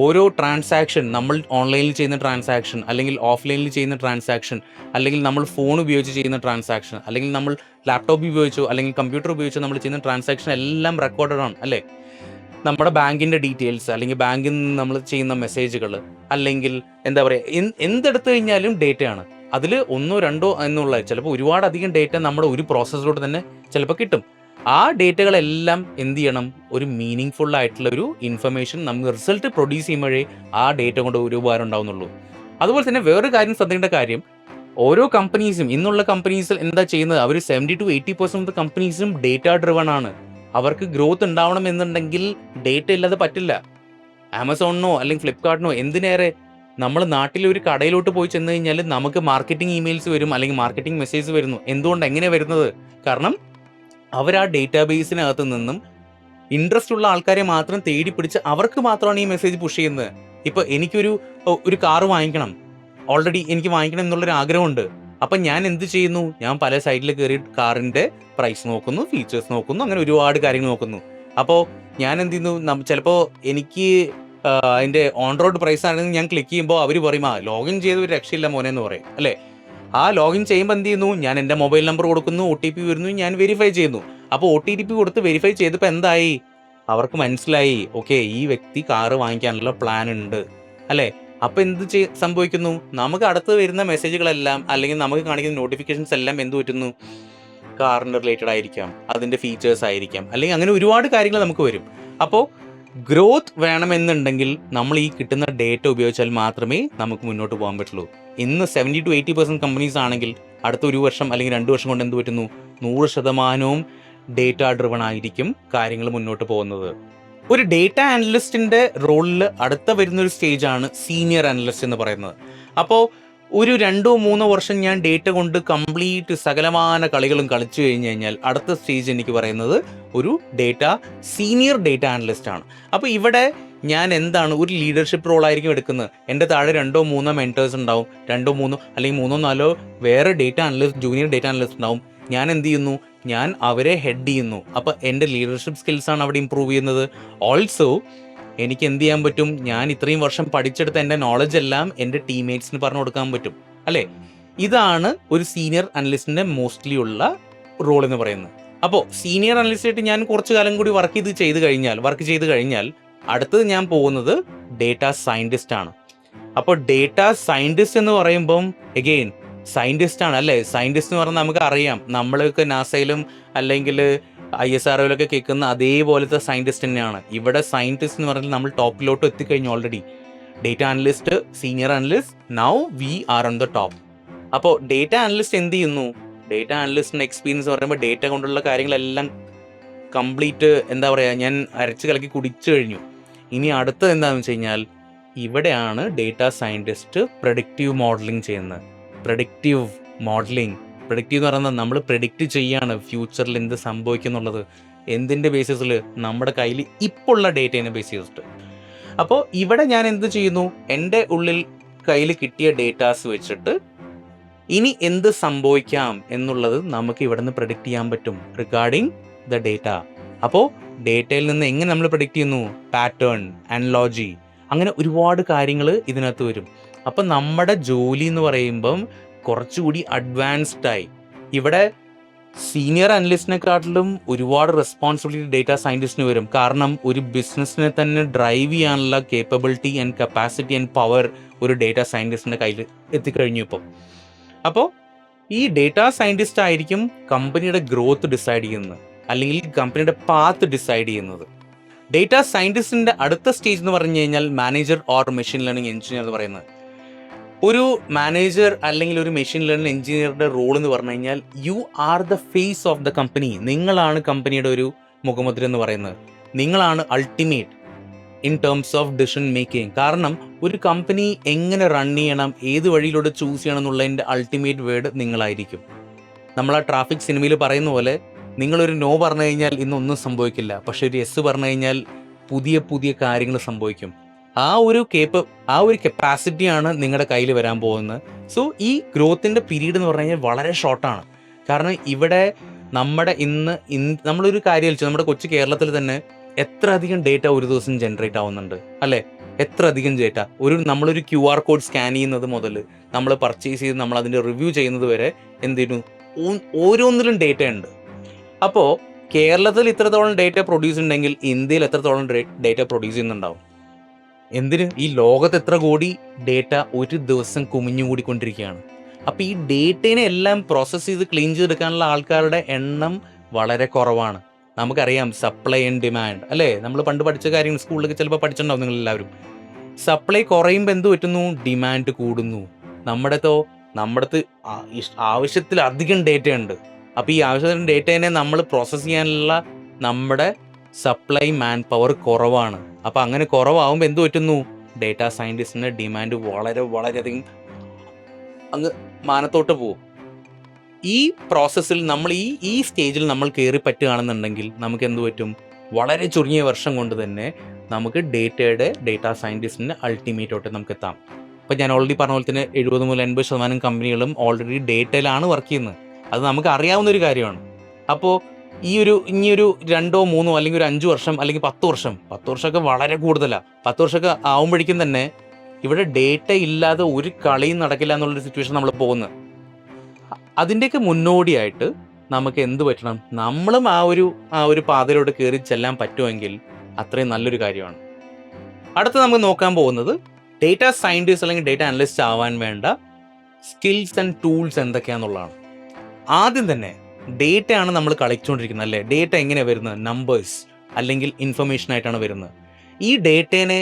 ഓരോ ട്രാൻസാക്ഷൻ, നമ്മൾ ഓൺലൈനിൽ ചെയ്യുന്ന ട്രാൻസാക്ഷൻ, അല്ലെങ്കിൽ ഓഫ്ലൈനിൽ ചെയ്യുന്ന ട്രാൻസാക്ഷൻ, അല്ലെങ്കിൽ നമ്മൾ ഫോൺ ഉപയോഗിച്ച് ചെയ്യുന്ന ട്രാൻസാക്ഷൻ, അല്ലെങ്കിൽ നമ്മൾ ലാപ്ടോപ്പ് ഉപയോഗിച്ചോ അല്ലെങ്കിൽ കമ്പ്യൂട്ടർ ഉപയോഗിച്ചോ നമ്മൾ ചെയ്യുന്ന ട്രാൻസാക്ഷൻ എല്ലാം റെക്കോർഡഡ് ആണ് അല്ലേ. നമ്മുടെ ബാങ്കിൻ്റെ ഡീറ്റെയിൽസ്, അല്ലെങ്കിൽ ബാങ്കിൽ നിന്ന് നമ്മൾ ചെയ്യുന്ന മെസ്സേജുകൾ, അല്ലെങ്കിൽ എന്താ പറയുക, എന്തെടുത്തു കഴിഞ്ഞാലും ഡേറ്റയാണ്. അതിൽ 1, 2 എന്നുള്ള ചിലപ്പോൾ ഒരുപാടധികം ഡേറ്റ നമ്മുടെ ഒരു പ്രോസസ്സിലൂടെ തന്നെ ചിലപ്പോൾ കിട്ടും. ആ ഡേറ്റകളെല്ലാം എന്ത് ചെയ്യണം, ഒരു മീനിങ് ഫുൾ ആയിട്ടുള്ള ഒരു ഇൻഫർമേഷൻ നമുക്ക് റിസൾട്ട് പ്രൊഡ്യൂസ് ചെയ്യുമ്പോഴേ ആ ഡേറ്റ കൊണ്ട് ഒരു ഉപകാരം ഉണ്ടാവുന്നുള്ളൂ. അതുപോലെ തന്നെ വേറൊരു കാര്യം ശ്രദ്ധിക്കേണ്ട കാര്യം, ഓരോ കമ്പനീസും, ഇന്നുള്ള കമ്പനീസിൽ എന്താ ചെയ്യുന്നത്, അവർ 70 to 80% ഓഫ് ദ കമ്പനീസും ഡേറ്റ ഡ്രിവൺ ആണ്. അവർക്ക് ഗ്രോത്ത് ഉണ്ടാവണം എന്നുണ്ടെങ്കിൽ ഡേറ്റ ഇല്ലാതെ പറ്റില്ല. ആമസോണിനോ അല്ലെങ്കിൽ ഫ്ലിപ്കാർട്ടിനോ, എന്തിനേറെ നമ്മൾ നാട്ടിലെ ഒരു കടയിലോട്ട് പോയി ചെന്ന് കഴിഞ്ഞാൽ നമുക്ക് മാർക്കറ്റിംഗ് ഇമെയിൽസ് വരും, അല്ലെങ്കിൽ മാർക്കറ്റിംഗ് മെസ്സേജ് വരുന്നു. എന്തുകൊണ്ട്, എങ്ങനെ വരുന്നത്? കാരണം അവർ ആ ഡേറ്റാബേസിനകത്ത് നിന്നും ഇൻട്രസ്റ്റ് ഉള്ള ആൾക്കാരെ മാത്രം തേടി പിടിച്ച് അവർക്ക് മാത്രമാണ് ഈ മെസ്സേജ് പുഷ് ചെയ്യുന്നത്. ഇപ്പോൾ എനിക്കൊരു കാറ് വാങ്ങിക്കണം, ഓൾറെഡി എനിക്ക് വാങ്ങിക്കണം എന്നുള്ളൊരു ആഗ്രഹമുണ്ട്. അപ്പം ഞാൻ എന്ത് ചെയ്യുന്നു? ഞാൻ പല സൈറ്റിൽ കയറി കാറിൻ്റെ പ്രൈസ് നോക്കുന്നു, ഫീച്ചേഴ്സ് നോക്കുന്നു, അങ്ങനെ ഒരുപാട് കാര്യങ്ങൾ നോക്കുന്നു. അപ്പോൾ ഞാൻ എന്ത് ചെയ്യുന്നു? ചിലപ്പോൾ എനിക്ക് അതിൻ്റെ ഓൺ റോഡ് പ്രൈസ് ആണെങ്കിൽ ഞാൻ ക്ലിക്ക് ചെയ്യുമ്പോൾ അവർ പറയും, ലോഗിൻ ചെയ്ത് ഒരു രക്ഷയില്ല മോനെ എന്ന് പറയും, അല്ലേ? ആ ലോഗിൻ ചെയ്യുമ്പോൾ എന്ത് ചെയ്യുന്നു? ഞാൻ എൻ്റെ മൊബൈൽ നമ്പർ കൊടുക്കുന്നു, OTP വരുന്നു, ഞാൻ വെരിഫൈ ചെയ്യുന്നു. അപ്പോൾ OTP കൊടുത്ത് വെരിഫൈ ചെയ്തപ്പോൾ എന്തായി? അവർക്ക് മനസ്സിലായി, ഓക്കെ, ഈ വ്യക്തി കാറ് വാങ്ങിക്കാനുള്ള പ്ലാൻ ഉണ്ട്, അല്ലേ? അപ്പോൾ എന്ത് സംഭവിക്കുന്നു? നമുക്ക് അടുത്ത് വരുന്ന മെസ്സേജുകളെല്ലാം അല്ലെങ്കിൽ നമുക്ക് കാണിക്കുന്ന നോട്ടിഫിക്കേഷൻസ് എല്ലാം എന്ത് പറ്റുന്നു? കാറിന് റിലേറ്റഡ് ആയിരിക്കാം, അതിൻ്റെ ഫീച്ചേഴ്സ് ആയിരിക്കാം, അല്ലെങ്കിൽ അങ്ങനെ ഒരുപാട് കാര്യങ്ങൾ നമുക്ക് വരും. അപ്പോൾ ഗ്രോത്ത് വേണമെന്നുണ്ടെങ്കിൽ നമ്മൾ ഈ കിട്ടുന്ന ഡേറ്റ ഉപയോഗിച്ചാൽ മാത്രമേ നമുക്ക് മുന്നോട്ട് പോകാൻ പറ്റുള്ളൂ. ഇന്ന് 70 to 80% കമ്പനീസ് ആണെങ്കിൽ അടുത്ത 1 വർഷം അല്ലെങ്കിൽ 2 വർഷം കൊണ്ട് എന്ത് പറ്റുന്നു? 100% ഡേറ്റ ഡ്രിവൺ ആയിരിക്കും കാര്യങ്ങൾ മുന്നോട്ട് പോകുന്നത്. ഒരു ഡേറ്റ അനലിസ്റ്റിൻ്റെ റോളിൽ അടുത്ത വരുന്നൊരു സ്റ്റേജാണ് സീനിയർ അനലിസ്റ്റ് എന്ന് പറയുന്നത്. അപ്പോൾ ഒരു 2-3 വർഷം ഞാൻ ഡേറ്റ കൊണ്ട് കംപ്ലീറ്റ് സകലമാന കളികളും കളിച്ചു കഴിഞ്ഞ് കഴിഞ്ഞാൽ അടുത്ത സ്റ്റേജ് എനിക്ക് പറയുന്നത് ഒരു സീനിയർ ഡേറ്റ അനലിസ്റ്റ് ആണ്. അപ്പോൾ ഇവിടെ ഞാൻ എന്താണ് ഒരു ലീഡർഷിപ്പ് റോളായിരിക്കും എടുക്കുന്നത്. എൻ്റെ താഴെ 2-3 മെൻറ്റേഴ്സ് ഉണ്ടാവും, 2-3 അല്ലെങ്കിൽ 3-4 വേറെ ജൂനിയർ ഡേറ്റ അനലിസ്റ്റ് ഉണ്ടാവും. ഞാൻ എന്ത് ചെയ്യുന്നു? ഞാൻ അവരെ ഹെഡ് ചെയ്യുന്നു. അപ്പോൾ എൻ്റെ ലീഡർഷിപ്പ് സ്കിൽസാണ് അവിടെ ഇമ്പ്രൂവ് ചെയ്യുന്നത്. ഓൾസോ എനിക്ക് എന്ത് ചെയ്യാൻ പറ്റും? ഞാൻ ഇത്രയും വർഷം പഠിച്ചെടുത്ത എൻ്റെ നോളജ് എല്ലാം എൻ്റെ ടീംമേറ്റ്സിന് പറഞ്ഞു കൊടുക്കാൻ പറ്റും, അല്ലേ? ഇതാണ് ഒരു സീനിയർ അനലിസ്റ്റിൻ്റെ മോസ്റ്റ്ലി ഉള്ള റോൾ എന്ന് പറയുന്നത്. അപ്പോൾ സീനിയർ അനലിസ്റ്റായിട്ട് ഞാൻ കുറച്ച് കാലം കൂടി വർക്ക് ചെയ്ത് കഴിഞ്ഞാൽ അടുത്തത് ഞാൻ പോകുന്നത് ഡേറ്റ സയൻറ്റിസ്റ്റ് ആണ്. അപ്പോൾ ഡേറ്റ സയൻറ്റിസ്റ്റ് എന്ന് പറയുമ്പം എഗെയിൻ സയൻറ്റിസ്റ്റ് ആണ്, അല്ലേ? സയൻറ്റിസ്റ്റ് എന്ന് പറഞ്ഞാൽ നമുക്ക് അറിയാം, നമ്മളൊക്കെ നാസയിലും അല്ലെങ്കിൽ ISROയിലൊക്കെ കേൾക്കുന്ന അതേപോലത്തെ സയൻറ്റിസ്റ്റ് തന്നെയാണ്. ഇവിടെ സയൻറ്റിസ്റ്റ് എന്ന് പറഞ്ഞാൽ നമ്മൾ ടോപ്പിലോട്ട് എത്തിക്കഴിഞ്ഞു already. Data analyst, senior analyst, now we R on the top. അപ്പോൾ ഡേറ്റ അനലിസ്റ്റ് എന്ത് ചെയ്യുന്നു? ഡേറ്റ അനലിസ്റ്റിൻ്റെ എക്സ്പീരിയൻസ് പറയുമ്പോൾ ഡേറ്റ കൊണ്ടുള്ള കാര്യങ്ങളെല്ലാം കംപ്ലീറ്റ് എന്താ പറയുക, ഞാൻ അരച്ച് കലക്കി കുടിച്ചു കഴിഞ്ഞു. ഇനി അടുത്തത് എന്താണെന്ന് വെച്ച് കഴിഞ്ഞാൽ ഇവിടെയാണ് ഡേറ്റ സയൻറ്റിസ്റ്റ് പ്രഡിക്റ്റീവ് മോഡലിംഗ് ചെയ്യുന്നത്. പ്രഡിക്റ്റീവ് എന്ന് പറയുന്നത് നമ്മൾ പ്രെഡിക്റ്റ് ചെയ്യാണ് ഫ്യൂച്ചറിൽ എന്ത് സംഭവിക്കും എന്നുള്ളത്. എന്തിൻ്റെ ബേസിസിൽ? നമ്മുടെ കയ്യിൽ ഇപ്പോൾ ഉള്ള ഡേറ്റേനെ ബേസ് ചെയ്തിട്ട്. അപ്പോൾ ഇവിടെ ഞാൻ എന്ത് ചെയ്യുന്നു? എൻ്റെ കയ്യിൽ കിട്ടിയ ഡേറ്റാസ് വെച്ചിട്ട് ഇനി എന്ത് സംഭവിക്കാം എന്നുള്ളത് നമുക്ക് ഇവിടെ നിന്ന് പ്രെഡിക്റ്റ് ചെയ്യാൻ പറ്റും റിഗാർഡിങ് ദ ഡേറ്റ. അപ്പോൾ ഡേറ്റയിൽ നിന്ന് എങ്ങനെ നമ്മൾ പ്രെഡിക്റ്റ് ചെയ്യുന്നു? പാറ്റേൺ, അനലോജി, അങ്ങനെ ഒരുപാട് കാര്യങ്ങൾ ഇതിനകത്ത് വരും. അപ്പം നമ്മുടെ ജോലി എന്ന് പറയുമ്പം കുറച്ചുകൂടി അഡ്വാൻസ്ഡായി. ഇവിടെ സീനിയർ അനലിസ്റ്റിനെക്കാട്ടിലും ഒരുപാട് റെസ്പോൺസിബിലിറ്റി ഡേറ്റ സയൻറ്റിസ്റ്റിന് വരും. കാരണം ഒരു ബിസിനസ്സിനെ തന്നെ ഡ്രൈവ് ചെയ്യാനുള്ള capability and capacity and power ഒരു ഡേറ്റ സയൻറ്റിസ്റ്റിൻ്റെ കയ്യിൽ എത്തിക്കഴിഞ്ഞു ഇപ്പം. അപ്പോൾ ഈ ഡേറ്റ സയൻറ്റിസ്റ്റ് ആയിരിക്കും കമ്പനിയുടെ ഗ്രോത്ത് ഡിസൈഡ് ചെയ്യുന്നത്, അല്ലെങ്കിൽ കമ്പനിയുടെ പാത്ത് ഡിസൈഡ് ചെയ്യുന്നത്. ഡേറ്റ സയൻറ്റിസ്റ്റിൻ്റെ അടുത്ത സ്റ്റേജ് എന്ന് പറഞ്ഞു കഴിഞ്ഞാൽ manager or machine learning engineer എന്ന് പറയുന്നത്. ഒരു മാനേജർ അല്ലെങ്കിൽ ഒരു മെഷീൻ ലേണിംഗ് എഞ്ചിനീയറുടെ റോൾ എന്ന് പറഞ്ഞു കഴിഞ്ഞാൽ you are the face of the company. നിങ്ങളാണ് കമ്പനിയുടെ ഒരു മുഖമുദ്ര എന്ന് പറയുന്നത്. നിങ്ങളാണ് ultimate in terms of decision making. കാരണം ഒരു കമ്പനി എങ്ങനെ റൺ ചെയ്യണം, ഏത് വഴിയിലൂടെ ചൂസ് ചെയ്യണം എന്നുള്ളതിൻ്റെ അൾട്ടിമേറ്റ് വേർഡ് നിങ്ങളായിരിക്കും. നമ്മൾ ആ ട്രാഫിക് സിനിമയിൽ പറയുന്ന പോലെ നിങ്ങളൊരു നോ പറഞ്ഞു കഴിഞ്ഞാൽ ഇന്നൊന്നും സംഭവിക്കില്ല, പക്ഷെ ഒരു യെസ് പറഞ്ഞു കഴിഞ്ഞാൽ പുതിയ പുതിയ കാര്യങ്ങൾ സംഭവിക്കും. ആ ഒരു കപ്പാസിറ്റിയാണ് നിങ്ങളുടെ കയ്യിൽ വരാൻ പോകുന്നത്. സോ ഈ ഗ്രോത്തിൻ്റെ പീരീഡ് എന്ന് പറഞ്ഞു കഴിഞ്ഞാൽ വളരെ ഷോർട്ടാണ്. കാരണം ഇവിടെ നമ്മളൊരു കാര്യം വെച്ചാൽ നമ്മുടെ കൊച്ചു കേരളത്തിൽ തന്നെ എത്ര അധികം ഡേറ്റ ഒരു ദിവസം ജനറേറ്റ് ആവുന്നുണ്ട്, അല്ലേ? എത്ര അധികം ഡേറ്റ. നമ്മളൊരു QR കോഡ് സ്കാൻ ചെയ്യുന്നത് മുതൽ നമ്മൾ പർച്ചേസ് ചെയ്ത് നമ്മൾ അതിൻ്റെ റിവ്യൂ ചെയ്യുന്നത് വരെ ഓരോന്നിലും ഡേറ്റ ഉണ്ട്. അപ്പോൾ കേരളത്തിൽ ഇത്രത്തോളം ഡേറ്റ പ്രൊഡ്യൂസ് ഉണ്ടെങ്കിൽ ഇന്ത്യയിൽ എത്രത്തോളം ഡേറ്റ പ്രൊഡ്യൂസ് ചെയ്യുന്നുണ്ടാവും? എന്തിന്? ഈ ലോകത്ത് എത്ര കോടി ഡേറ്റ ഒരു ദിവസം കുമിഞ്ഞുകൂടിക്കൊണ്ടിരിക്കുകയാണ്. അപ്പോൾ ഈ ഡേറ്റേനെ എല്ലാം പ്രോസസ്സ് ചെയ്ത് ക്ലീൻ ചെയ്തെടുക്കാനുള്ള ആൾക്കാരുടെ എണ്ണം വളരെ കുറവാണ്. നമുക്കറിയാം സപ്ലൈ ആൻഡ് ഡിമാൻഡ്, അല്ലേ? നമ്മൾ പണ്ട് പഠിച്ച കാര്യങ്ങൾ സ്കൂളിലൊക്കെ ചിലപ്പോൾ പഠിച്ചിട്ടുണ്ടാവും നിങ്ങളെല്ലാവരും. സപ്ലൈ കുറയുമ്പോൾ എന്ത് പറ്റുന്നു? ഡിമാൻഡ് കൂടുന്നു. നമ്മുടെ ആവശ്യത്തിലധികം ഡേറ്റ ഉണ്ട്. അപ്പോൾ ഈ ആവശ്യത്തിന് ഡേറ്റേനെ നമ്മൾ പ്രോസസ്സ് ചെയ്യാനുള്ള നമ്മുടെ സപ്ലൈ മാൻ പവർ കുറവാണ്. അപ്പോൾ അങ്ങനെ കുറവാകുമ്പോൾ എന്ത് പറ്റുന്നു? ഡേറ്റ സയൻറ്റിസ്റ്റിൻ്റെ ഡിമാൻഡ് വളരെയധികം അങ്ങ് മാനത്തോട്ട് പോകും. ഈ പ്രോസസ്സിൽ നമ്മൾ ഈ സ്റ്റേജിൽ നമ്മൾ കയറി പറ്റുകയാണെന്നുണ്ടെങ്കിൽ നമുക്ക് എന്ത് പറ്റും? വളരെ ചുരുങ്ങിയ വർഷം കൊണ്ട് തന്നെ നമുക്ക് ഡേറ്റ സയൻറ്റിസ്റ്റിൻ്റെ അൾട്ടിമേറ്റോട്ട് നമുക്ക് എത്താം. ഇപ്പം ഞാൻ ഓൾറെഡി പറഞ്ഞ പോലെ തന്നെ 70 മുതൽ 80% കമ്പനികളും ഓൾറെഡി ഡേറ്റയിലാണ് വർക്ക് ചെയ്യുന്നത്. അത് നമുക്ക് അറിയാവുന്ന ഒരു കാര്യമാണ്. അപ്പോൾ ഇനിയൊരു 2 3 അല്ലെങ്കിൽ ഒരു 5 വർഷം അല്ലെങ്കിൽ 10 വർഷം 10 വർഷമൊക്കെ വളരെ കൂടുതലാണ്. 10 വർഷമൊക്കെ ആവുമ്പോഴേക്കും തന്നെ ഇവിടെ ഡേറ്റ ഇല്ലാതെ ഒരു കളിയും നടക്കില്ല എന്നുള്ളൊരു സിറ്റുവേഷൻ നമ്മൾ പോകുന്നത്. അതിൻ്റെയൊക്കെ മുന്നോടിയായിട്ട് നമുക്ക് എന്ത് പറ്റണം? നമ്മളും ആ ഒരു പാതയിലോട്ട് കയറി ചെല്ലാൻ പറ്റുമെങ്കിൽ അത്രയും നല്ലൊരു കാര്യമാണ്. അടുത്ത് നമുക്ക് നോക്കാൻ പോകുന്നത് ഡേറ്റ സയൻറ്റിസ്റ്റ് അല്ലെങ്കിൽ ഡേറ്റ അനലിസ്റ്റ് ആവാൻ വേണ്ട സ്കിൽസ് ആൻഡ് ടൂൾസ് എന്തൊക്കെയാണെന്നുള്ളതാണ്. ആദ്യം തന്നെ ഡേറ്റയാണ് നമ്മൾ കളിച്ചുകൊണ്ടിരിക്കുന്നത് അല്ലേ? ഡേറ്റ എങ്ങനെയാണ് വരുന്നത്? നമ്പേഴ്സ് അല്ലെങ്കിൽ ഇൻഫർമേഷൻ ആയിട്ടാണ് വരുന്നത്. ഈ ഡേറ്റേനെ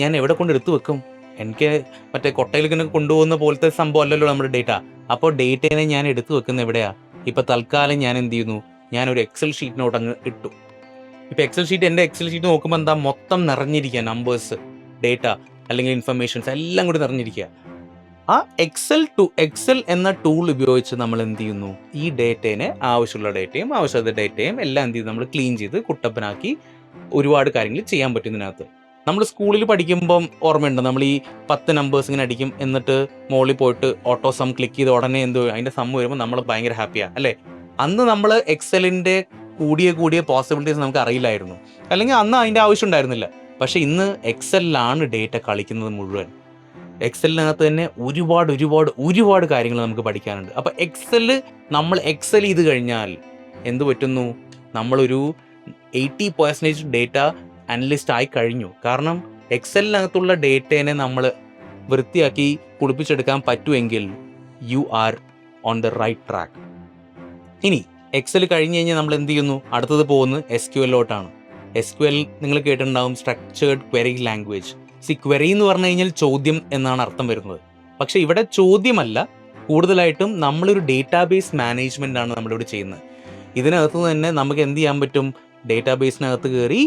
ഞാൻ എവിടെ കൊണ്ട് എടുത്തു വെക്കും? എനിക്ക് മറ്റേ കൊട്ടയിലേക്ക് കൊണ്ടുപോകുന്ന പോലത്തെ സംഭവം അല്ലല്ലോ നമ്മുടെ ഡേറ്റ. അപ്പോൾ ഡേറ്റേനെ ഞാൻ എടുത്തു വെക്കുന്നത് എവിടെയാണ്? ഇപ്പം തൽക്കാലം ഞാൻ എന്ത് ചെയ്യുന്നു? ഞാനൊരു എക്സൽ ഷീറ്റിനോട്ട് അങ്ങ് ഇട്ടു. ഇപ്പം എൻ്റെ എക്സൽ ഷീറ്റ് നോക്കുമ്പോൾ എന്താ മൊത്തം നിറഞ്ഞിരിക്കുക, നമ്പേഴ്സ്, ഡേറ്റ അല്ലെങ്കിൽ ഇൻഫർമേഷൻസ് എല്ലാം കൂടി നിറഞ്ഞിരിക്കുക. ആ എക്സൽ എന്ന ടൂൾ ഉപയോഗിച്ച് നമ്മൾ എന്ത് ചെയ്യുന്നു? ഈ ഡേറ്റേനെ ആവശ്യമുള്ള ഡേറ്റയും ആവശ്യമുള്ള ഡേറ്റയും എല്ലാം എന്ത് ചെയ്ത് നമ്മൾ ക്ലീൻ ചെയ്ത് കുട്ടപ്പനാക്കി ഒരുപാട് കാര്യങ്ങൾ ചെയ്യാൻ പറ്റും ഇതിനകത്ത്. നമ്മൾ സ്കൂളിൽ പഠിക്കുമ്പം ഓർമ്മയുണ്ട്, നമ്മൾ ഈ 10 നമ്പേഴ്സ് ഇങ്ങനെ അടിക്കും, എന്നിട്ട് മുകളിൽ പോയിട്ട് ഓട്ടോ സം ക്ലിക്ക് ചെയ്ത് ഉടനെ അതിൻ്റെ സം വരുമ്പോൾ നമ്മൾ ഭയങ്കര ഹാപ്പിയാണ് അല്ലേ? അന്ന് നമ്മൾ എക്സലിൻ്റെ കൂടിയ പോസിബിലിറ്റീസ് നമുക്ക് അറിയില്ലായിരുന്നു, അല്ലെങ്കിൽ അന്ന് അതിൻ്റെ ആവശ്യം ഉണ്ടായിരുന്നില്ല. പക്ഷേ ഇന്ന് എക്സലിലാണ് ഡേറ്റ കളിക്കുന്നത് മുഴുവൻ. എക്സലിനകത്ത് തന്നെ ഒരുപാട് കാര്യങ്ങൾ നമുക്ക് പഠിക്കാനുണ്ട്. അപ്പോൾ നമ്മൾ എക്സൽ ചെയ്ത് കഴിഞ്ഞാൽ എന്ത് പറ്റുന്നു? നമ്മളൊരു 80% ഡേറ്റ അനലിസ്റ്റ് ആയി കഴിഞ്ഞു. കാരണം എക്സലിനകത്തുള്ള ഡേറ്റേനെ നമ്മൾ വൃത്തിയാക്കി കുളിപ്പിച്ചെടുക്കാൻ പറ്റുമെങ്കിൽ you are on the right track. ഇനി എക്സൽ കഴിഞ്ഞ് കഴിഞ്ഞാൽ നമ്മൾ എന്ത് ചെയ്യുന്നു? അടുത്തത് പോകുന്നത് SQLോട്ടാണ്. SQL നിങ്ങൾ കേട്ടിട്ടുണ്ടാവും, സ്ട്രക്ചേർഡ് ക്വറി ലാംഗ്വേജ്. ക്വറി എന്ന് പറഞ്ഞു കഴിഞ്ഞാൽ ചോദ്യം എന്നാണ് അർത്ഥം വരുന്നത്. പക്ഷെ ഇവിടെ ചോദ്യമല്ല, കൂടുതലായിട്ടും നമ്മളൊരു ഡേറ്റാബേസ് മാനേജ്മെൻ്റ് ആണ് നമ്മളിവിടെ ചെയ്യുന്നത്. ഇതിനകത്ത് തന്നെ നമുക്ക് എന്ത് ചെയ്യാൻ പറ്റും? ഡേറ്റാബേസിനകത്ത് കയറി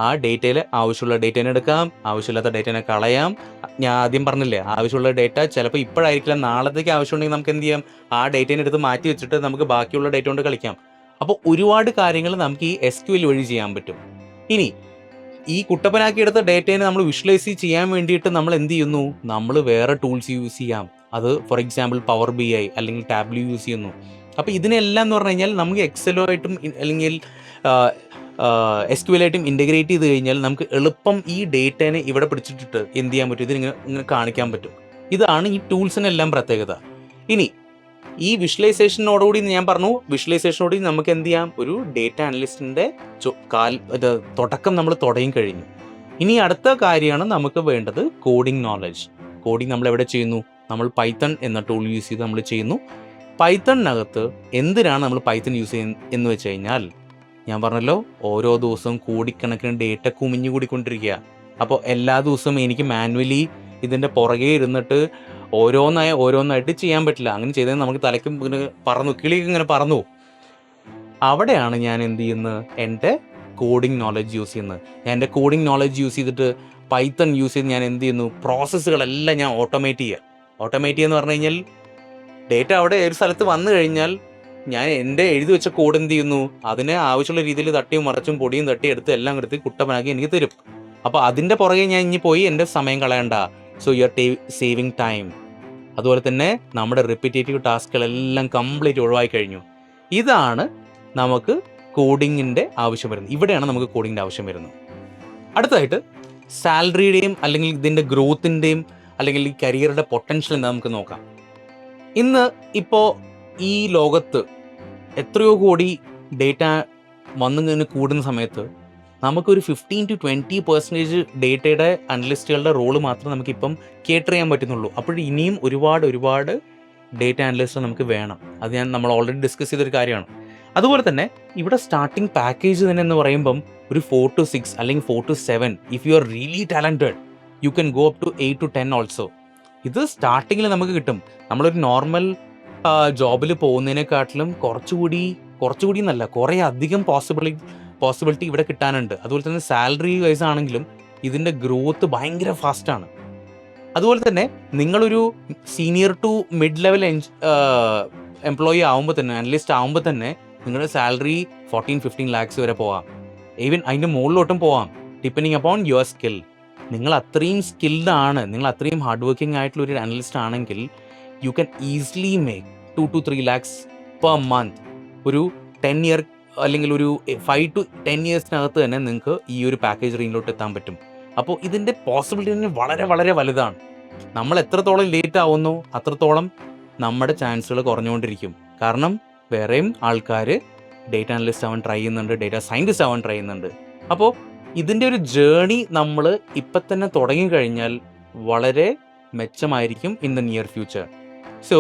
ആ ഡേറ്റയിൽ ആവശ്യമുള്ള ഡേറ്റേനെ എടുക്കാം, ആവശ്യമില്ലാത്ത ഡേറ്റേനെ കളയാം. ഞാൻ ആദ്യം പറഞ്ഞില്ലേ, ആവശ്യമുള്ള ഡേറ്റ ചിലപ്പോൾ ഇപ്പോഴായിരിക്കില്ല, നാളത്തേക്ക് ആവശ്യമുണ്ടെങ്കിൽ നമുക്ക് എന്ത് ചെയ്യാം? ആ ഡേറ്റേനെ എടുത്ത് മാറ്റി വെച്ചിട്ട് നമുക്ക് ബാക്കിയുള്ള ഡേറ്റ കൊണ്ട് കളിക്കാം. അപ്പോൾ ഒരുപാട് കാര്യങ്ങൾ നമുക്ക് ഈ SQL വഴി ചെയ്യാൻ പറ്റും. ഇനി ഈ കുട്ടപ്പനാക്കിയെടുത്ത ഡേറ്റേനെ നമ്മൾ വിഷ്വലൈസ് ചെയ്യാൻ വേണ്ടിയിട്ട് നമ്മൾ എന്ത് ചെയ്യുന്നു? നമ്മൾ വേറെ ടൂൾസ് യൂസ് ചെയ്യാം. അത് ഫോർ എക്സാമ്പിൾ പവർ BI അല്ലെങ്കിൽ ടാബ്ലോ യൂസ് ചെയ്യുന്നു. അപ്പോൾ ഇതിനെല്ലാം എന്ന് പറഞ്ഞു കഴിഞ്ഞാൽ നമുക്ക് എക്സലുമായിട്ടും അല്ലെങ്കിൽ SQL ആയിട്ടും ഇൻ്റഗ്രേറ്റ് ചെയ്ത് കഴിഞ്ഞാൽ നമുക്ക് എളുപ്പം ഈ ഡേറ്റേനെ ഇവിടെ പിടിച്ചിട്ടിട്ട് എന്ത് ചെയ്യാൻ പറ്റും? ഇതിങ്ങനെ കാണിക്കാൻ പറ്റും. ഇതാണ് ഈ ടൂൾസിനെല്ലാം പ്രത്യേകത. ഇനി ഈ വിഷ്വലൈസേഷനോടുകൂടി ഞാൻ പറഞ്ഞു, വിഷ്വലൈസേഷനോടുകൂടി നമുക്ക് എന്ത് ചെയ്യാം? ഒരു ഡേറ്റ അനലിസ്റ്റിൻ്റെ തുടക്കം നമ്മൾ തുടങ്ങി കഴിഞ്ഞു. ഇനി അടുത്ത കാര്യമാണ് നമുക്ക് വേണ്ടത് കോഡിംഗ് നോളജ്. കോഡിംഗ് നമ്മൾ എവിടെ ചെയ്യുന്നു? നമ്മൾ പൈത്തൺ എന്ന ടൂൾ യൂസ് ചെയ്ത് നമ്മൾ ചെയ്യുന്നു. പൈത്തണിനകത്ത് എന്തിനാണ് നമ്മൾ പൈത്തൺ യൂസ് ചെയ്യുന്നത് എന്ന് വെച്ച് കഴിഞ്ഞാൽ, ഞാൻ പറഞ്ഞല്ലോ, ഓരോ ദിവസവും കോടിക്കണക്കിന് ഡേറ്റ കുമിഞ്ഞു കൂടിക്കൊണ്ടിരിക്കുക. അപ്പോൾ എല്ലാ ദിവസവും എനിക്ക് മാനുവലി ഇതിൻ്റെ പുറകെ ഇരുന്നിട്ട് ഓരോന്നായിട്ട് ചെയ്യാൻ പറ്റില്ല. അങ്ങനെ ചെയ്താൽ നമുക്ക് തലയ്ക്കും ഇങ്ങനെ കിളിയൊക്കെ ഇങ്ങനെ പറന്നു. അവിടെയാണ് ഞാൻ എന്ത് ചെയ്യുന്നത്? എൻ്റെ കോഡിംഗ് നോളജ് യൂസ് ചെയ്യുന്നത്. ഞാൻ എൻ്റെ കോഡിംഗ് നോളജ് യൂസ് ചെയ്തിട്ട് പൈത്തൺ യൂസ് ചെയ്ത് ഞാൻ എന്ത് ചെയ്യുന്നു? പ്രോസസ്സുകളെല്ലാം ഞാൻ ഓട്ടോമേറ്റ് ചെയ്യുക എന്ന് പറഞ്ഞു കഴിഞ്ഞാൽ, ഡേറ്റ അവിടെ ഒരു സ്ഥലത്ത് വന്നു കഴിഞ്ഞാൽ ഞാൻ എൻ്റെ എഴുതി വെച്ച കോഡ് എന്ത് ചെയ്യുന്നു? അതിനെ ആവശ്യമുള്ള രീതിയിൽ തട്ടിയും മറച്ചും പൊടിയും എടുത്ത് എല്ലാം എടുത്ത് കുട്ടപ്പനാക്കി എനിക്ക് തരും. അപ്പോൾ അതിൻ്റെ പുറകെ ഞാൻ ഇനി പോയി എൻ്റെ സമയം കളയണ്ട. So you are saving time. അതുപോലെ തന്നെ നമ്മുടെ റിപ്പീറ്റേറ്റീവ് ടാസ്കുകളെല്ലാം കംപ്ലീറ്റ് ഒഴിവായി കഴിഞ്ഞു. ഇതാണ് നമുക്ക് കോഡിങ്ങിൻ്റെ ആവശ്യം വരുന്നത്. ഇവിടെയാണ് നമുക്ക് കോഡിങ്ങിൻ്റെ ആവശ്യം വരുന്നത്. അടുത്തതായിട്ട് സാലറിയുടെയും അല്ലെങ്കിൽ ഇതിൻ്റെ ഗ്രോത്തിൻ്റെയും അല്ലെങ്കിൽ ഈ കരിയറുടെ പൊട്ടൻഷ്യൽ എന്താ നമുക്ക് നോക്കാം. ഇന്ന് ഇപ്പോൾ ഈ ലോകത്ത് എത്രയോ കോടി ഡേറ്റ വന്നിങ്ങനെ കൂടുന്ന സമയത്ത് നമുക്കൊരു 15 to 20% ഡേറ്റയുടെ അനലിസ്റ്റുകളുടെ റോള് മാത്രമേ നമുക്കിപ്പം കേറ്റർ ചെയ്യാൻ പറ്റുന്നുള്ളൂ. അപ്പോൾ ഇനിയും ഒരുപാട് ഡേറ്റ അനലിസ്റ്റ് നമുക്ക് വേണം. അത് നമ്മൾ ഓൾറെഡി ഡിസ്കസ് ചെയ്തൊരു കാര്യമാണ്. അതുപോലെ തന്നെ ഇവിടെ സ്റ്റാർട്ടിംഗ് പാക്കേജ് തന്നെ എന്ന് പറയുമ്പം ഒരു 4 to 6 അല്ലെങ്കിൽ 4 to 7, if you are really talented you can go up to 8 to 10 also. ഇത് സ്റ്റാർട്ടിങ്ങിൽ നമുക്ക് കിട്ടും. നമ്മളൊരു നോർമൽ ജോബിൽ പോകുന്നതിനെക്കാട്ടിലും കുറച്ചുകൂടി എന്നല്ല, കുറേ അധികം പോസിബിലിറ്റി ഇവിടെ കിട്ടാനുണ്ട്. അതുപോലെ തന്നെ സാലറി വൈസ് ആണെങ്കിലും ഇതിൻ്റെ ഗ്രോത്ത് ഭയങ്കര ഫാസ്റ്റാണ്. അതുപോലെ തന്നെ നിങ്ങളൊരു senior to mid level employee ആകുമ്പോൾ തന്നെ, അനലിസ്റ്റ് ആകുമ്പോൾ തന്നെ നിങ്ങളുടെ സാലറി 14-15 lakhs വരെ പോകാം. ഈവൻ അതിൻ്റെ മുകളിലോട്ടും പോകാം, ഡിപ്പെൻഡിങ് അപ്പോൺ യുവർ സ്കിൽ. നിങ്ങൾ അത്രയും സ്കിൽഡ് ആണ്, നിങ്ങൾ അത്രയും ഹാർഡ് വർക്കിംഗ് ആയിട്ടുള്ള ഒരു അനലിസ്റ്റ് ആണെങ്കിൽ you can easily make 2 to 3 lakhs per month. ഒരു 10 year അല്ലെങ്കിൽ ഒരു 5 to 10 yearsനകത്ത് തന്നെ നിങ്ങൾക്ക് ഈ ഒരു പാക്കേജ് റേഞ്ചിലോട്ട് എത്താൻ പറ്റും. അപ്പോൾ ഇതിൻ്റെ പോസിബിലിറ്റി തന്നെ വളരെ വളരെ വലുതാണ്. നമ്മൾ എത്രത്തോളം ലേറ്റ് ആവുന്നു അത്രത്തോളം നമ്മുടെ ചാൻസുകൾ കുറഞ്ഞുകൊണ്ടിരിക്കും. കാരണം വേറെയും ആൾക്കാർ ഡേറ്റ അനലിസ്റ്റ് ആവാൻ ട്രൈ ചെയ്യുന്നുണ്ട്, ഡേറ്റ സയൻറ്റിസ്റ്റ് ആവാൻ ട്രൈ ചെയ്യുന്നുണ്ട്. അപ്പോൾ ഇതിൻ്റെ ഒരു ജേണി നമ്മൾ ഇപ്പം തന്നെ തുടങ്ങിക്കഴിഞ്ഞാൽ വളരെ മെച്ചമായിരിക്കും in the near future. So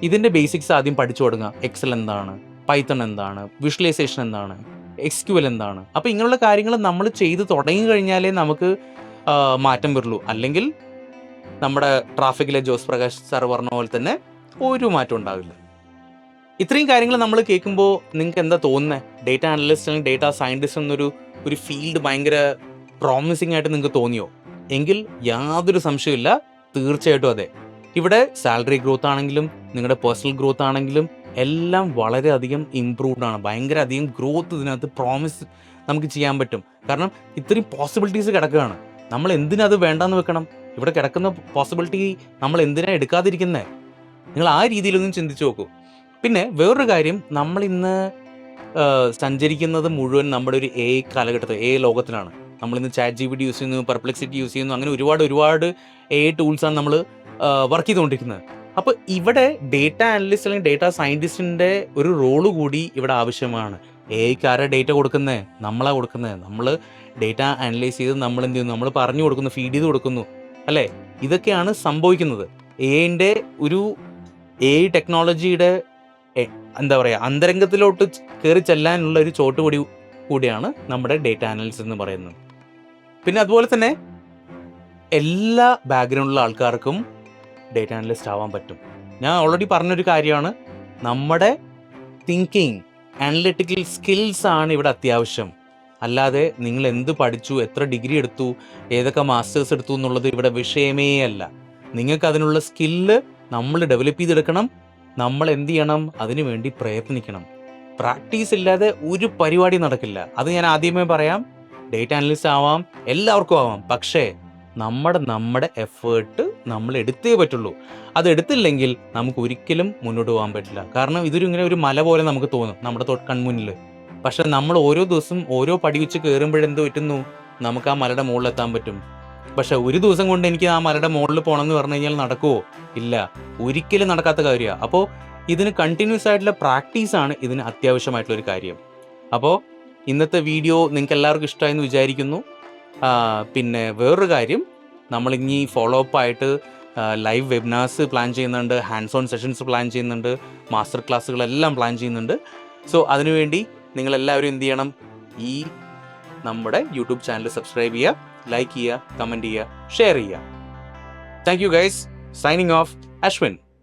ഇതിൻ്റെ ബേസിക്സ് ആദ്യം പഠിച്ചു തുടങ്ങുക. എക്സൽ എന്താണ്, പൈത്തൺ എന്താണ്, വിഷ്വലൈസേഷൻ എന്താണ്, SQL എന്താണ്. അപ്പോൾ ഇങ്ങനെയുള്ള കാര്യങ്ങൾ നമ്മൾ ചെയ്ത് തുടങ്ങി കഴിഞ്ഞാലേ നമുക്ക് മാറ്റം വരുള്ളൂ. അല്ലെങ്കിൽ നമ്മുടെ ട്രാഫിക്കിലെ ജോസ് പ്രകാശ് സാർ പറഞ്ഞ പോലെ തന്നെ ഒരു മാറ്റം ഉണ്ടാവില്ല. ഇത്രയും കാര്യങ്ങൾ നമ്മൾ കേൾക്കുമ്പോൾ നിങ്ങൾക്ക് എന്താ തോന്നുന്നത്? ഡേറ്റ അനലിസ്റ്റ് അല്ലെങ്കിൽ ഡേറ്റ സയൻറ്റിസ്റ്റ് എന്നൊരു ഫീൽഡ് ഭയങ്കര പ്രോമിസിംഗ് ആയിട്ട് നിങ്ങൾക്ക് തോന്നിയോ? എങ്കിൽ യാതൊരു സംശയമില്ല, തീർച്ചയായിട്ടും അതെ. ഇവിടെ സാലറി ഗ്രോത്ത് ആണെങ്കിലും നിങ്ങളുടെ പേഴ്സണൽ ഗ്രോത്ത് ആണെങ്കിലും എല്ലാം വളരെയധികം ഇമ്പ്രൂവ്ഡ് ആണ്. ഭയങ്കര അധികം ഗ്രോത്ത് ഇതിനകത്ത് പ്രോമിസ് നമുക്ക് ചെയ്യാൻ പറ്റും. കാരണം ഇത്രയും പോസിബിലിറ്റീസ് കിടക്കുകയാണ്. നമ്മൾ എന്തിനത് വേണ്ടാന്ന് വെക്കണം? ഇവിടെ കിടക്കുന്ന പോസിബിലിറ്റി നമ്മൾ എന്തിനാണ് എടുക്കാതിരിക്കുന്നത്? നിങ്ങൾ ആ രീതിയിലൊന്നും ചിന്തിച്ച് നോക്കൂ. പിന്നെ വേറൊരു കാര്യം, നമ്മളിന്ന് സഞ്ചരിക്കുന്നത് മുഴുവൻ നമ്മുടെ ഒരു AI കാലഘട്ടത്തിൽ, AI ലോകത്തിലാണ്. നമ്മളിന്ന് ChatGPT യൂസ് ചെയ്യുന്നു, പെർപ്ലെക്സിറ്റി യൂസ് ചെയ്യുന്നു, അങ്ങനെ ഒരുപാട് AI ടൂൾസാണ് നമ്മൾ വർക്ക് ചെയ്തുകൊണ്ടിരിക്കുന്നത്. അപ്പോൾ ഇവിടെ ഡേറ്റ അനലിസ്റ്റ് അല്ലെങ്കിൽ ഡേറ്റ സയൻറ്റിസ്റ്റിൻ്റെ ഒരു റോള് കൂടി ഇവിടെ ആവശ്യമാണ്. AIക്ക് ആരാ ഡേറ്റ കൊടുക്കുന്നത്? നമ്മളാണ് കൊടുക്കുന്നത്. നമ്മൾ ഡേറ്റ അനലൈസ് ചെയ്ത് നമ്മൾ എന്ത് ചെയ്യുന്നു? നമ്മൾ പറഞ്ഞു കൊടുക്കുന്നു, ഫീഡ് ചെയ്ത് കൊടുക്കുന്നു, അല്ലേ? ഇതൊക്കെയാണ് സംഭവിക്കുന്നത്. AI ടെക്നോളജിയുടെ എന്താ പറയുക, അന്തരംഗത്തിലോട്ട് കയറി ചെല്ലാനുള്ള ഒരു ചോട്ടുപടി കൂടിയാണ് നമ്മുടെ ഡേറ്റ അനലിസ്റ്റ് എന്ന് പറയുന്നത്. പിന്നെ അതുപോലെ തന്നെ എല്ലാ ബാക്ക്ഗ്രൗണ്ടിലുള്ള ആൾക്കാർക്കും ഡേറ്റ അനലിസ്റ്റ് ആവാൻ പറ്റും. ഞാൻ ഓൾറെഡി പറഞ്ഞൊരു കാര്യമാണ്, നമ്മുടെ തിങ്കിങ്, അനലിറ്റിക്കൽ സ്കിൽസ് ആണ് ഇവിടെ അത്യാവശ്യം. അല്ലാതെ നിങ്ങൾ എന്ത് പഠിച്ചു, എത്ര ഡിഗ്രി എടുത്തു, ഏതൊക്കെ മാസ്റ്റേഴ്സ് എടുത്തു എന്നുള്ളത് ഇവിടെ വിഷയമേ അല്ല. നിങ്ങൾക്ക് അതിനുള്ള സ്കില്ല് നമ്മൾ ഡെവലപ്പ് ചെയ്തെടുക്കണം. നമ്മൾ എന്ത് ചെയ്യണം? അതിനു വേണ്ടി പ്രയത്നിക്കണം. പ്രാക്ടീസ് ഇല്ലാതെ ഒരു പരിപാടി നടക്കില്ല. അത് ഞാൻ ആദ്യമേ പറയാം. ഡേറ്റ അനലിസ്റ്റ് ആവാം, എല്ലാവർക്കും ആവാം. പക്ഷേ നമ്മുടെ എഫേർട്ട് നമ്മൾ എടുത്തേ പറ്റുള്ളൂ. അത് എടുത്തില്ലെങ്കിൽ നമുക്ക് ഒരിക്കലും മുന്നോട്ട് പോകാൻ പറ്റില്ല. കാരണം ഇങ്ങനെ ഒരു മല പോലെ നമുക്ക് തോന്നും നമ്മുടെ കൺമുന്നിൽ. പക്ഷെ നമ്മൾ ഓരോ ദിവസം ഓരോ പടി വെച്ച് കയറുമ്പോഴെന്ത് പറ്റുന്നു? നമുക്ക് ആ മലയുടെ മുകളിലെത്താൻ പറ്റും. പക്ഷെ ഒരു ദിവസം കൊണ്ട് എനിക്ക് ആ മലയുടെ മുകളിൽ പോകണമെന്ന് പറഞ്ഞു കഴിഞ്ഞാൽ നടക്കുമോ? ഇല്ല, ഒരിക്കലും നടക്കാത്ത കാര്യമാണ്. അപ്പോൾ ഇതിന് കണ്ടിന്യൂസ് ആയിട്ടുള്ള പ്രാക്ടീസാണ് ഇതിന് അത്യാവശ്യമായിട്ടുള്ളൊരു കാര്യം. അപ്പോൾ ഇന്നത്തെ വീഡിയോ നിങ്ങൾക്ക് എല്ലാവർക്കും ഇഷ്ടമായെന്ന് വിചാരിക്കുന്നു. പിന്നെ വേറൊരു കാര്യം, നമ്മളിനി ഫോളോ അപ്പ് ആയിട്ട് ലൈവ് വെബിനാർസ് പ്ലാൻ ചെയ്യുന്നുണ്ട്, ഹാൻഡ്സ് ഓൺ സെഷൻസ് പ്ലാൻ ചെയ്യുന്നുണ്ട്, മാസ്റ്റർ ക്ലാസ്സുകളെല്ലാം പ്ലാൻ ചെയ്യുന്നുണ്ട്. സോ അതിനുവേണ്ടി നിങ്ങളെല്ലാവരും എന്ത് ചെയ്യണം? ഈ നമ്മുടെ യൂട്യൂബ് ചാനൽ സബ്സ്ക്രൈബ് ചെയ്യുക, ലൈക്ക് ചെയ്യുക, കമൻറ്റ് ചെയ്യുക, ഷെയർ ചെയ്യുക. Thank you guys. Signing off, Ashwin.